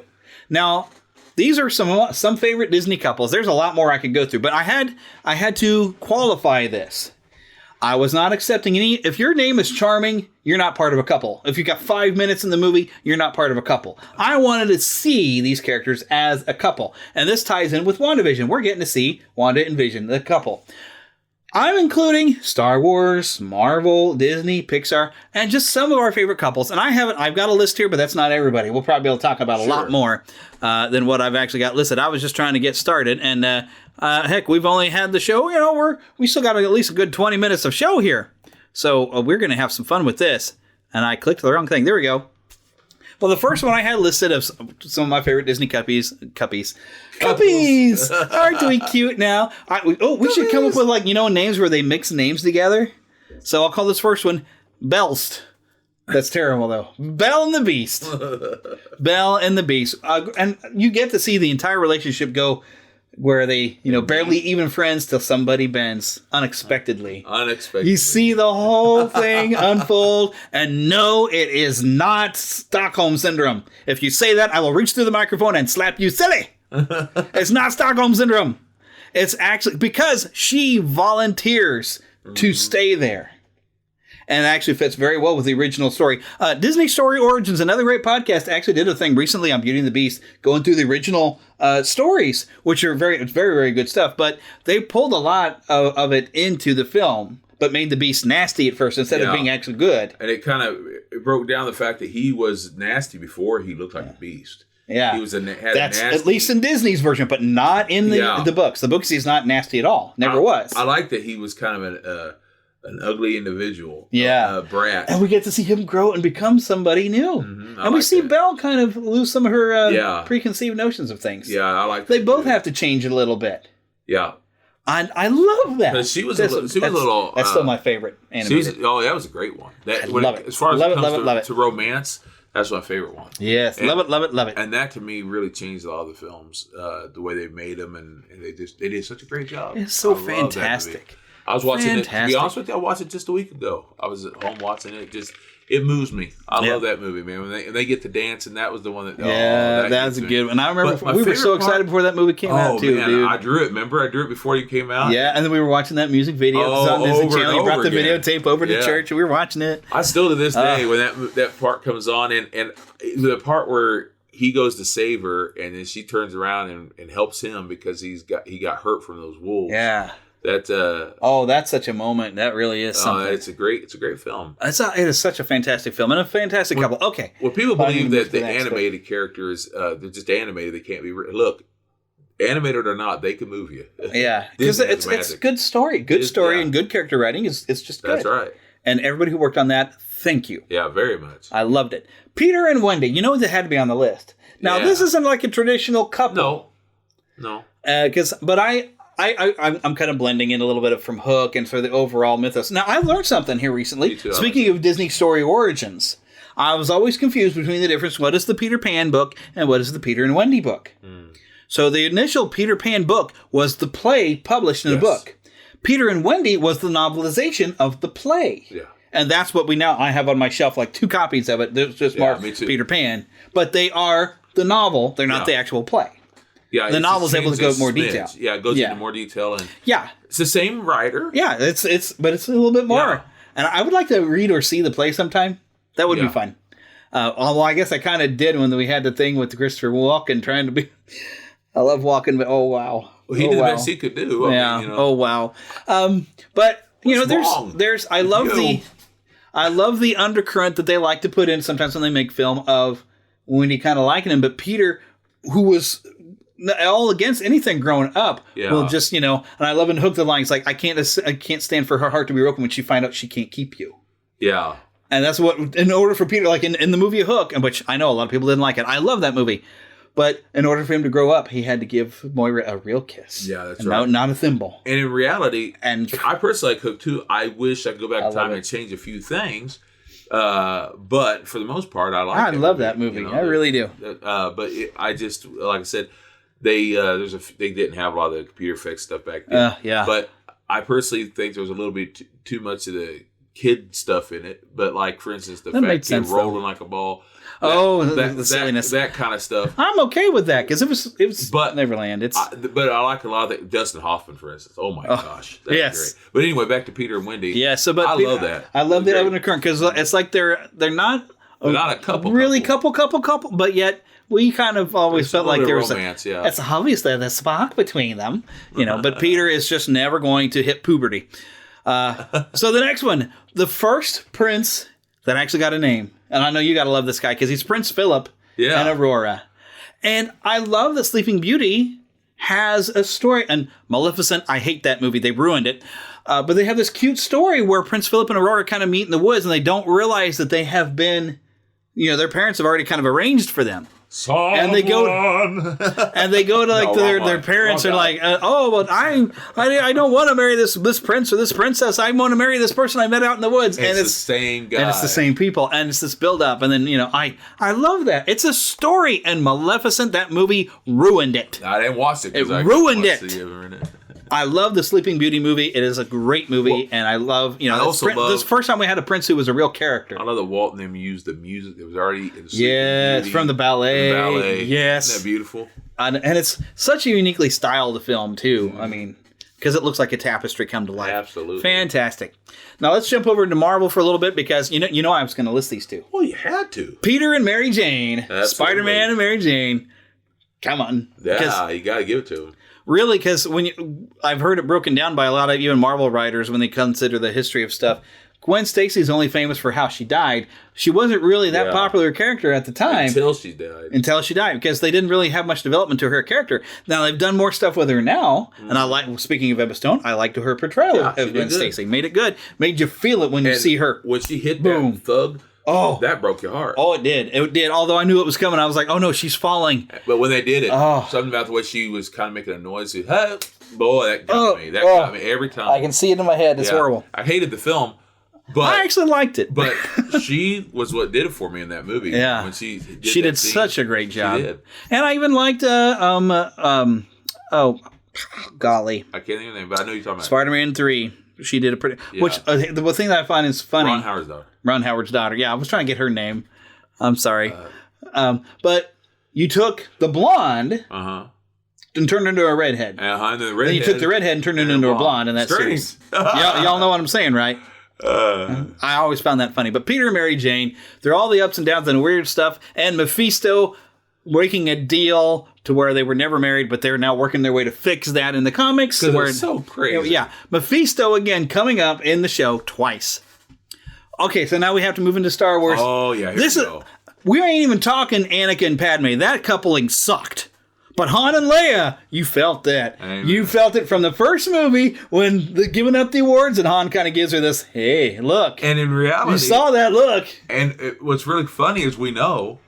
Now, these are some favorite Disney couples. There's a lot more I could go through, but I had to qualify this. I was not accepting any. If your name is Charming, you're not part of a couple. If you got 5 minutes in the movie, you're not part of a couple. I wanted to see these characters as a couple, and this ties in with WandaVision. We're getting to see Wanda and Vision, the couple. I'm including Star Wars, Marvel, Disney, Pixar, and just some of our favorite couples. And I've got a list here, but that's not everybody. We'll probably be able to talk about a lot more than what I've actually got listed. I was just trying to get started. And heck, we've only had the show, we still got at least a good 20 minutes of show here. So we're going to have some fun with this. And I clicked the wrong thing. There we go. Well, the first one I had listed of some of my favorite Disney Cuppies. Aren't we cute now? We should come up with names where they mix names together. So I'll call this first one Belst. That's terrible though. Belle and the Beast. Belle and the Beast. And you get to see the entire relationship go where they, barely even friends till somebody bends unexpectedly. You see the whole thing unfold, and no, it is not Stockholm Syndrome. If you say that, I will reach through the microphone and slap you silly. It's not Stockholm Syndrome. It's actually because she volunteers to stay there. And it actually fits very well with the original story. Disney Story Origins, another great podcast, actually did a thing recently on Beauty and the Beast, going through the original stories, which are very, very good stuff. But they pulled a lot of it into the film, but made the Beast nasty at first instead of being actually good. And it kind of broke down the fact that he was nasty before he looked like a Beast. Yeah, he was that's at least in Disney's version, but not in the books. The books, he's not nasty at all. Never was. I like that he was kind of an ugly individual. Brat. And we get to see him grow and become somebody new. Mm-hmm. And we see Belle kind of lose some of her preconceived notions of things. Yeah, I like that. They both have to change a little bit. Yeah. And I love that. But she was a little... That's still my favorite animated. That was a great one. Love it. As far as it comes to romance, That's my favorite one. Yes, love it. And that to me really changed a lot of the films, the way they made them, and they did such a great job. It's so fantastic. I was watching it. To be honest with you, I watched it just a week ago. I was at home watching it. It moves me. I love that movie, man. When they get to dance, and that was the one that. That's a good one. I remember we were so excited before that movie came out too, dude. I drew it. Remember, I drew it before you came out. Yeah, and then we were watching that music video. It was on Disney Channel. You brought the again. videotape over to church, and we were watching it. I still to this day when that part comes on, and the part where he goes to save her, and then she turns around and helps him because he got hurt from those wolves. Yeah. That's such a moment. That really is something. It's a great film. It is such a fantastic film and a fantastic couple. Okay. Well, people believe that the animated characters, they're just animated. They can't be look, animated or not, they can move you. Yeah, because it's good story, and good character writing. It's just good. That's right. And everybody who worked on that, thank you. Yeah, very much. I loved it. Peter and Wendy. You know that had to be on the list. Now this isn't like a traditional couple. No. I'm kind of blending in a little bit from Hook and for the overall mythos. Now, I learned something here recently. Speaking of Disney story origins, I was always confused between the difference. What is the Peter Pan book and what is the Peter and Wendy book? So the initial Peter Pan book was the play published in a book. Peter and Wendy was the novelization of the play. Yeah. And that's what I have on my shelf, like 2 copies of it. There's just marked Peter Pan. But they are the novel. They're not the actual play. Yeah, the novel's able to go into more detail. Yeah, it goes into more detail, and it's the same writer. Yeah, but it's a little bit more. Yeah. And I would like to read or see the play sometime. That would be fun. Although I guess I kind of did when we had the thing with Christopher Walken trying to be. I love Walken, but oh wow, he did the best he could do. I mean, oh wow. But there's I love the undercurrent that they like to put in sometimes when they make film of Wendy kind of liking him, but Peter, who was all against anything growing up, will just and I love in Hook the line. It's like I can't stand for her heart to be broken when she find out she can't keep you. Yeah, and that's what in order for Peter, like in the movie Hook, which I know a lot of people didn't like it. I love that movie, but in order for him to grow up, he had to give Moira a real kiss. Yeah, that's right. Not a thimble. And in reality, and I personally like Hook too. I wish I could go back in time and change a few things. But for the most part, I love that movie. I really do. I just, like I said, they didn't have a lot of the computer effects stuff back then. But I personally think there was a little bit too much of the kid stuff in it. But like, for instance, the fat kid rolling like a ball. The silliness, that kind of stuff. I'm okay with that because it was Neverland. But I like a lot of that. Dustin Hoffman, for instance. Oh my gosh, that's great. But anyway, back to Peter and Wendy. Yeah, I love that. I love the undercurrent because it's like they're not a couple, really couple, but yet we kind of always felt like there was romance. It's obvious that there's a spark between them, But Peter is just never going to hit puberty. So the next one, the first prince that actually got a name. And I know you got to love this guy because he's Prince Philip and Aurora. And I love that Sleeping Beauty has a story. And Maleficent, I hate that movie. They ruined it. But they have this cute story where Prince Philip and Aurora kind of meet in the woods and they don't realize that they have been, their parents have already kind of arranged for them. And they go to like their parents are like, I don't want to marry this prince or this princess. I want to marry this person I met out in the woods. It's the same guy. And it's the same people. And it's this build up. And then, I love that. It's a story. And Maleficent, that movie ruined it. I didn't watch it. It ruined it. I love the Sleeping Beauty movie. It is a great movie, and I love this first time we had a prince who was a real character. I love that Walt and them used the music that was already in the Beauty, from the ballet. Yes, isn't that beautiful? And it's such a uniquely styled film too. I mean, because it looks like a tapestry come to life. Absolutely, fantastic. Now let's jump over to Marvel for a little bit because you know I was going to list these two. Well, you had to. Peter and Mary Jane, Spider-Man and Mary Jane. Come on, you got to give it to him. Really, because I've heard it broken down by a lot of even Marvel writers when they consider the history of stuff. Gwen Stacy's only famous for how she died. She wasn't really that popular character at the time. Until she died. Because they didn't really have much development to her character. Now, they've done more stuff with her now. And I like, speaking of Emma Stone, I liked her portrayal of Gwen Stacy. Made it good. Made you feel it when you see her. When she hit that thug. Oh, that broke your heart. Oh, it did. It did. Although I knew it was coming, I was like, "Oh no, she's falling." But when they did it, something about the way she was kind of making a noise. Hey, boy, that got me. That got me every time. I can see it in my head. It's horrible. I hated the film, But I actually liked it. But she was what did it for me in that movie. Yeah. When she did such a great job. She did. And I even liked golly. I can't think of the name, but I know you're talking about Spider-Man 3. She did a pretty... Which, the thing that I find is funny... Ron Howard's daughter. Yeah, I was trying to get her name. I'm sorry. But you took the blonde... and turned her into a redhead. And then you took the redhead and turned her into a blonde in that series. Y'all know what I'm saying, right? I always found that funny. But Peter and Mary Jane, they're all the ups and downs and weird stuff. And Mephisto making a deal to where they were never married, but they're now working their way to fix that in the comics. Because it's so crazy. Yeah. Mephisto, again, coming up in the show twice. Okay, so now we have to move into Star Wars. Oh, yeah. We ain't even talking Anakin and Padme. That coupling sucked. But Han and Leia, you felt that. Amen. You felt it from the first movie when they're giving up the awards and Han kind of gives her this, hey, look. And in reality... You saw that look. And what's really funny is we know,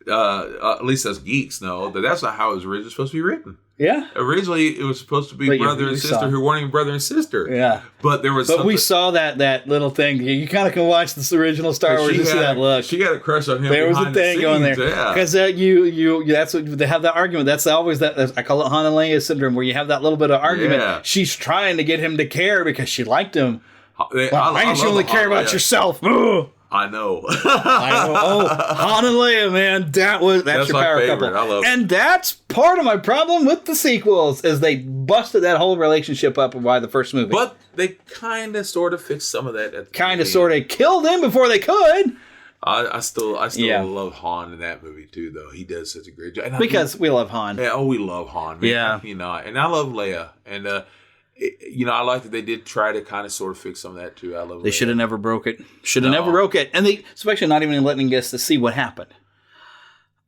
at least us geeks know, that that's not how it was originally supposed to be written. Yeah. Originally, it was supposed to be brother and sister who weren't even brother and sister. Yeah. But there was we saw that little thing. You kind of can watch this original Star Wars and see that look. She got a crush on him. There was a thing going there. Because that's what they have that argument. That's always that. I call it Han and Leia syndrome, where you have that little bit of argument. Yeah. She's trying to get him to care because she liked him. Why don't you only care about yourself? I know. Oh, Han and Leia, man, that's your power favorite. couple. I love it. And that's part of my problem with the sequels, is they busted that whole relationship up by the first movie. But they kind of sort of fixed some of that. Kind of sort of killed him before they could. I still love Han in that movie too, though. He does such a great job. And because we love Han. Yeah, we love Han. Man. Yeah. And I love Leia. And I like that they did try to kind of sort of fix some of that too. I love. They should have never broke it. Never broke it, and they especially not even letting us to see what happened.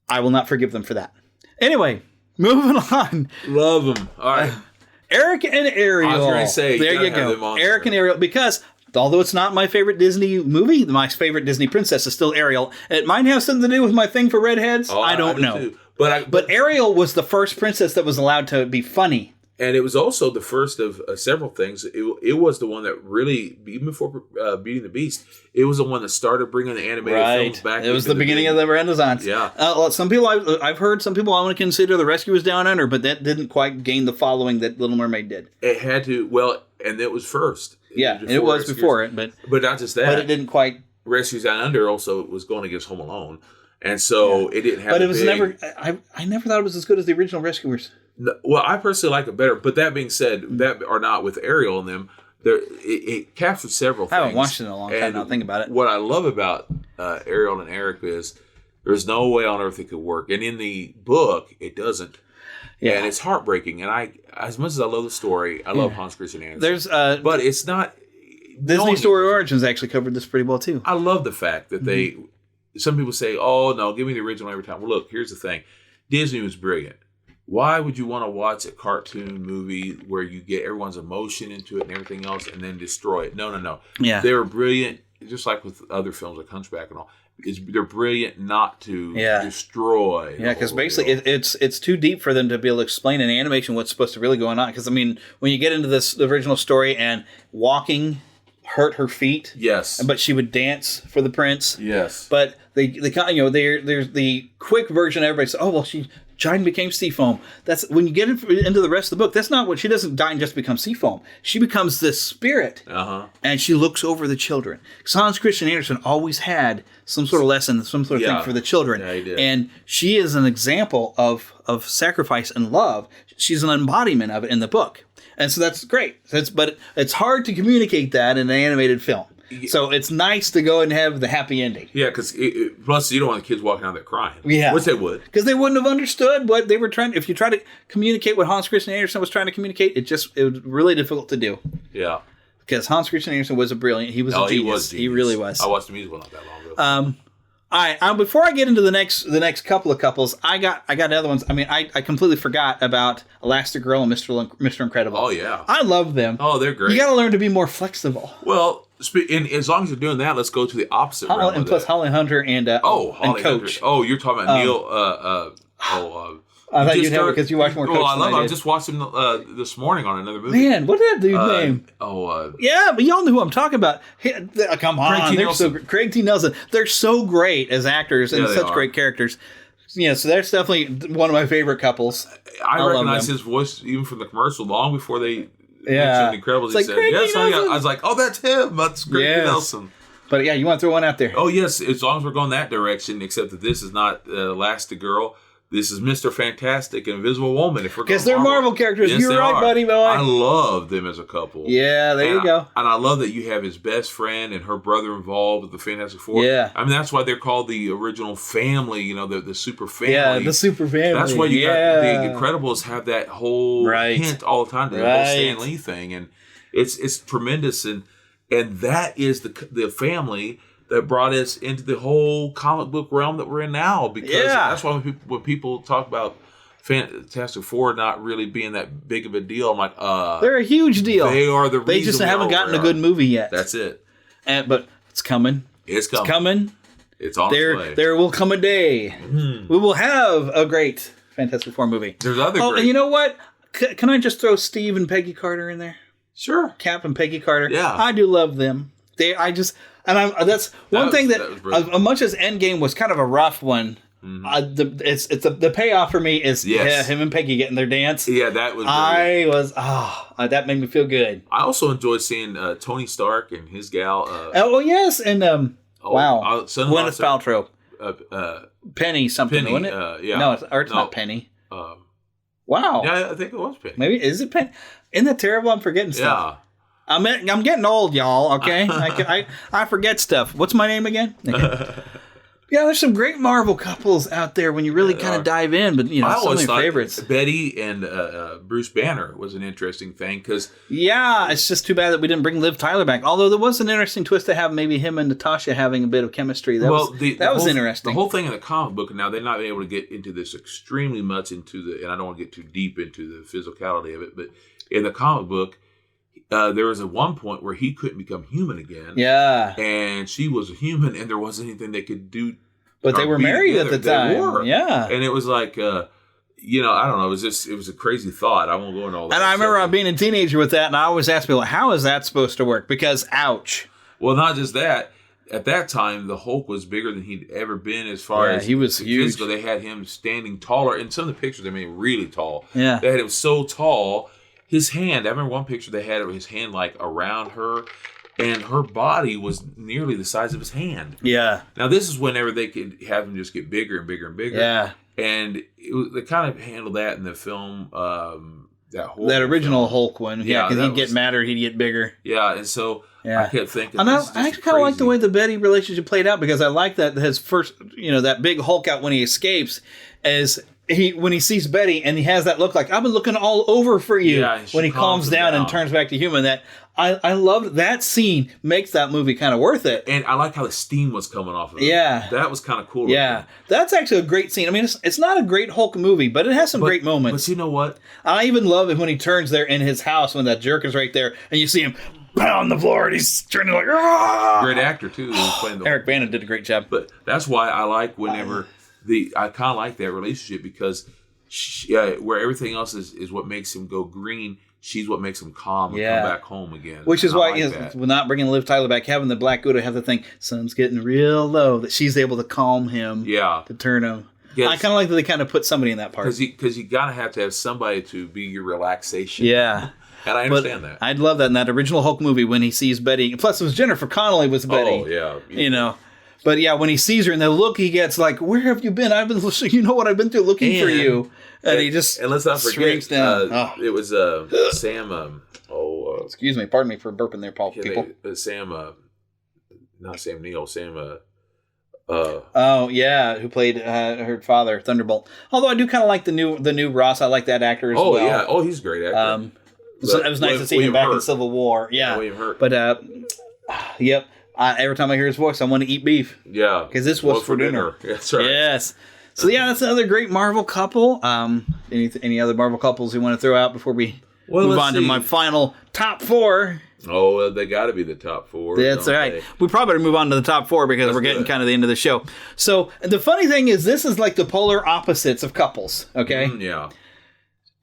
I will not forgive them for that. Anyway, moving on. Love them. All right, Eric and Ariel. I was going to say, there you go. Eric and Ariel, because although it's not my favorite Disney movie, my favorite Disney princess is still Ariel. It might have something to do with my thing for redheads. I don't know. Too. But Ariel was the first princess that was allowed to be funny. And it was also the first of several things. It was the one that really, even before Beauty and the Beast, it was the one that started bringing the animated films back. It was the beginning of the Renaissance. Yeah. Some people I've heard some people I want to consider The Rescuers Down Under, but that didn't quite gain the following that Little Mermaid did. It had to. Well, and it was first. It was before it, but not just that. But it didn't quite. Rescuers Down Under also was going against Home Alone, and so it didn't have. But it was never. I never thought it was as good as the original Rescuers. Well, I personally like it better. But that being said, that or not with Ariel and them, it captured several things. I haven't watched it in a long time now. Think about it. What I love about Ariel and Eric is there's no way on earth it could work, and in the book it doesn't. Yeah, and it's heartbreaking. And I, as much as I love the story, I love Hans Christian Andersen. But it's not. Disney Story Origins actually covered this pretty well too. I love the fact that they. Some people say, "Oh no, give me the original every time." Well, look, here's the thing: Disney was brilliant. Why would you want to watch a cartoon movie where you get everyone's emotion into it and everything else and then destroy it? No. Yeah. They were brilliant, just like with other films like Hunchback and all. They're brilliant not to destroy. Yeah, because basically it's too deep for them to be able to explain in animation what's supposed to really going on. Because, I mean, when you get into the original story and walking hurt her feet. Yes. But she would dance for the prince. Yes. But there's the quick version. Everybody says, "Oh well, she died and became sea foam." That's when you get into the rest of the book. That's not what she doesn't die and just become sea foam. She becomes this spirit, and she looks over the children. Because Hans Christian Andersen always had some sort of lesson, some sort of thing for the children. Yeah, he did. And she is an example of sacrifice and love. She's an embodiment of it in the book. And so that's great. But it's hard to communicate that in an animated film. So it's nice to go and have the happy ending. Yeah, because plus you don't want the kids walking out there crying. Yeah. Which they would. Because they wouldn't have understood what they were trying to... If you try to communicate what Hans Christian Andersen was trying to communicate, it was really difficult to do. Yeah. Because Hans Christian Andersen was a brilliant... He was a genius. He really was. I watched the musical not that long ago. All right. Before I get into the next couple of couples, I got other ones. I mean, I completely forgot about Elastigirl and Mr. Incredible. Oh, yeah. I love them. Oh, they're great. You got to learn to be more flexible. Well, as long as you're doing that, let's go to the opposite realm. And plus Holly Hunter and Holly Coach. Hunter. Oh, you're talking about Neil... I thought you'd have it because you watch more Coach I love than it. I just watched him this morning on another movie. Man, what is that dude's name? Yeah, but y'all know who I'm talking about. Come on. Craig T. Nelson. They're so great as actors and such great characters. Yeah, so that's definitely one of my favorite couples. I recognize his voice even from the commercial long before they mentioned Incredibles. He said, yes, I was like, oh, that's him. That's Craig T. Nelson. But yeah, you want to throw one out there? Oh, yes, as long as we're going that direction, except that this is not Elastigirl. This is Mr. Fantastic and Invisible Woman. Because they're Marvel characters. Yes, You're right, buddy boy. I love them as a couple. Yeah, there you go. And I love that you have his best friend and her brother involved with the Fantastic Four. Yeah. I mean, that's why they're called the original family, the super family. Yeah, the super family. That's why you got the Incredibles have that whole hint all the time to the whole Stan Lee thing. And it's tremendous. And that is the family that brought us into the whole comic book realm that we're in now. Because that's why when people talk about Fantastic Four not really being that big of a deal, I'm like, they're a huge deal. They are the reason. They just haven't gotten a good movie yet. That's it. But it's coming. It's coming. It's coming. It's on its way. There will come a day. Mm-hmm. We will have a great Fantastic Four movie. There's other great. And you know what? Can I just throw Steve and Peggy Carter in there? Sure. Cap and Peggy Carter. Yeah. I do love them. That's one thing that as much as Endgame was kind of a rough one, the payoff for me is him and Peggy getting their dance. Yeah, that was. That made me feel good. I also enjoyed seeing Tony Stark and his gal. Yes, and wow, Gwyneth Paltrow, Penny something, wasn't it? Yeah, no, it's not Penny. Wow, yeah, I think it was Penny. Maybe is it Penny? Isn't that terrible? I'm forgetting stuff. Yeah. I'm getting old, y'all. Okay, I forget stuff. What's my name again? Okay. Yeah, there's some great Marvel couples out there when you really kind of dive in. But I always some of thought favorites. Betty and Bruce Banner was an interesting thing because it's just too bad that we didn't bring Liv Tyler back. Although there was an interesting twist to have maybe him and Natasha having a bit of chemistry. That was interesting. The whole thing in the comic book, and now they're not able to get into this extremely much and I don't want to get too deep into the physicality of it, but in the comic book. There was at one point where he couldn't become human again. Yeah. And she was a human, and there wasn't anything they could do. But they were married together. at the time. They were. Yeah. And it was like, I don't know. It was a crazy thought. I won't go into all that. And I remember being a teenager with that, and I always asked people, how is that supposed to work? Because, ouch. Well, not just that. At that time, the Hulk was bigger than he'd ever been as far as he was huge. Physical. They had him standing taller. In some of the pictures, they made him really tall. Yeah. They had him so tall. His hand, I remember one picture they had of his hand like around her, and her body was nearly the size of his hand. Yeah. Now, this is whenever they could have him just get bigger and bigger and bigger. Yeah. And they kind of handled that in the film, that original Hulk one. Yeah, because he'd get madder, he'd get bigger. Yeah, and so I kept thinking. And I actually kind of like the way the Betty relationship played out because I like that his first, that big Hulk out when he escapes as. When he sees Betty and he has that look like I've been looking all over for you when he calms down and turns back to human, that I loved that scene, makes that movie kind of worth it. And I like how the steam was coming off of it. Yeah. That was kind of cool. Yeah. That's actually a great scene. I mean, it's not a great Hulk movie, but it has some great moments. But you know what? I even love it when he turns there in his house when that jerk is right there and you see him pound the floor and he's turning like, ah! Great actor too. Playing Eric Bana did a great job. But that's why I like whenever... I kind of like that relationship because where everything else is what makes him go green, she's what makes him calm and come back home again. Which is why we're not bringing Liv Tyler back, having the Black Widow have the thing, sun's getting real low, that she's able to calm him, to turn him. Yes. I kind of like that they kind of put somebody in that part. Because you gotta have to have somebody to be your relaxation. Yeah. And I understand that. I'd love that in that original Hulk movie when he sees Betty. Plus, it was Jennifer Connelly was Betty. Oh, yeah. But yeah, when he sees her and the look he gets, like, where have you been? I've been, what I've been through looking for you. And he just let's not forget, down. It was Sam. Excuse me, pardon me for burping there, Paul. People. Sam, not Sam Neill. Sam. Who played her father, Thunderbolt. Although I do kind of like the new Ross. I like that actor as well. Oh yeah, he's a great actor. So it was nice to see him back in Civil War. Yeah, William Hurt. But yep. Every time I hear his voice, I want to eat beef. Yeah. Because this was for dinner. That's right. Yes. So, that's another great Marvel couple. Any other Marvel couples you want to throw out before we move on to my final top 4? Oh, they got to be the top 4. That's right. They? We probably better move on to the top 4 because we're getting kind of the end of the show. So the funny thing is, this is like the polar opposites of couples. Okay. Yeah.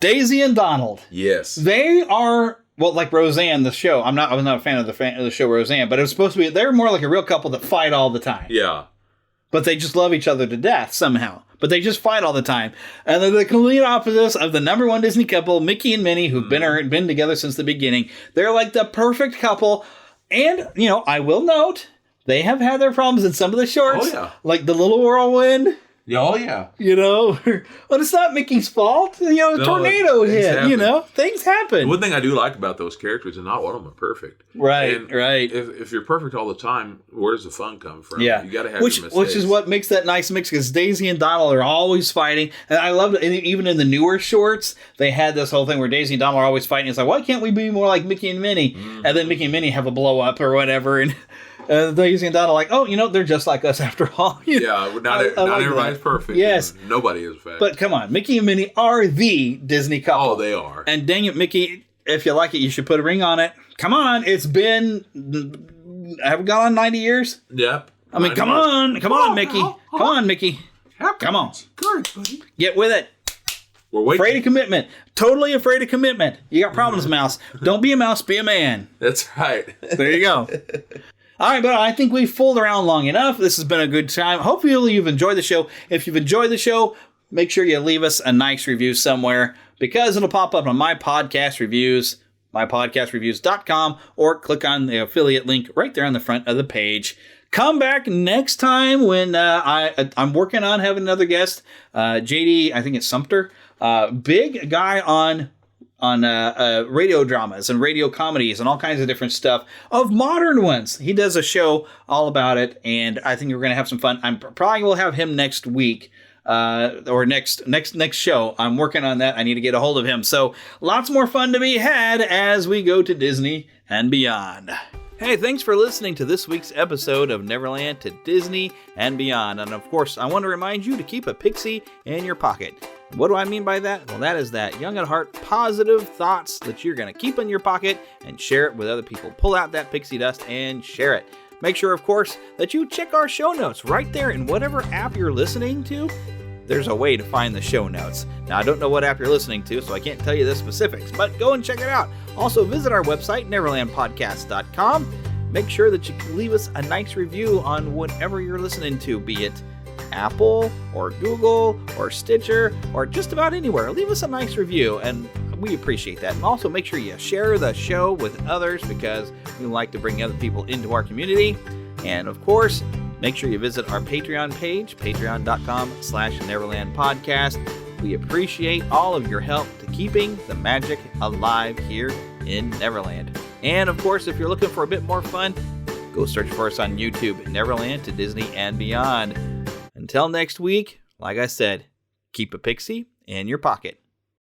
Daisy and Donald. Yes. They are, well, like Roseanne, the show. I was not a fan of the show Roseanne, but it was supposed to be, they're more like a real couple that fight all the time. Yeah. But they just love each other to death somehow. But they just fight all the time. And they're the complete opposites of the number one Disney couple, Mickey and Minnie, who've been together since the beginning. They're like the perfect couple. And, I will note, they have had their problems in some of the shorts. Oh, yeah. Like the Little Whirlwind. Oh, yeah. But it's not Mickey's fault. The tornado hit, happen. Things happen. One thing I do like about those characters, and not one of them are perfect. Right, and right. If you're perfect all the time, where does the fun come from? Yeah. You got to have your mistakes. Which is what makes that nice mix, because Daisy and Donald are always fighting. And I love it. Even in the newer shorts, they had this whole thing where Daisy and Donald are always fighting. It's like, why can't we be more like Mickey and Minnie? Mm-hmm. And then Mickey and Minnie have a blow up or whatever. And Daisy and Donald are like, oh, they're just like us after all. Not everybody's perfect. Yes. Nobody is perfect. But come on, Mickey and Minnie are the Disney couple. Oh, they are. And dang it, Mickey, if you like it, you should put a ring on it. Come on, it's been, have we gone on 90 years? Yep. I mean, come on, Mickey. Come on, Mickey. Come on. Get with it. We're waiting. Afraid of commitment. Totally afraid of commitment. You got problems, mouse. Don't be a mouse, be a man. That's right. There you go. All right, but I think we've fooled around long enough. This has been a good time. Hopefully you've enjoyed the show. If you've enjoyed the show, make sure you leave us a nice review somewhere, because it'll pop up on My Podcast Reviews, mypodcastreviews.com, or click on the affiliate link right there on the front of the page. Come back next time when I'm working on having another guest, JD, I think it's Sumter, big guy on radio dramas and radio comedies and all kinds of different stuff of modern ones. He does a show all about it, and I think we're going to have some fun. I'm probably will have him next week or next show. I'm working on that. I need to get a hold of him. So lots more fun to be had as we go to Disney and beyond. Hey, thanks for listening to this week's episode of Neverland to Disney and Beyond. And of course, I want to remind you to keep a pixie in your pocket. What do I mean by that? Well, that is that young at heart, positive thoughts that you're going to keep in your pocket and share it with other people. Pull out that pixie dust and share it. Make sure, of course, that you check our show notes right there in whatever app you're listening to. There's a way to find the show notes. Now, I don't know what app you're listening to, so I can't tell you the specifics, but go and check it out. Also, visit our website, neverlandpodcast.com. Make sure that you leave us a nice review on whatever you're listening to, be it Apple or Google or Stitcher or just about anywhere. Leave us a nice review, and we appreciate that. And also make sure you share the show with others, because we like to bring other people into our community. And of course, make sure you visit our Patreon page, patreon.com/NeverlandPodcast. We appreciate all of your help to keeping the magic alive here in Neverland. And of course, if you're looking for a bit more fun, go search for us on YouTube, Neverland to Disney and Beyond. Until next week, like I said, keep a pixie in your pocket.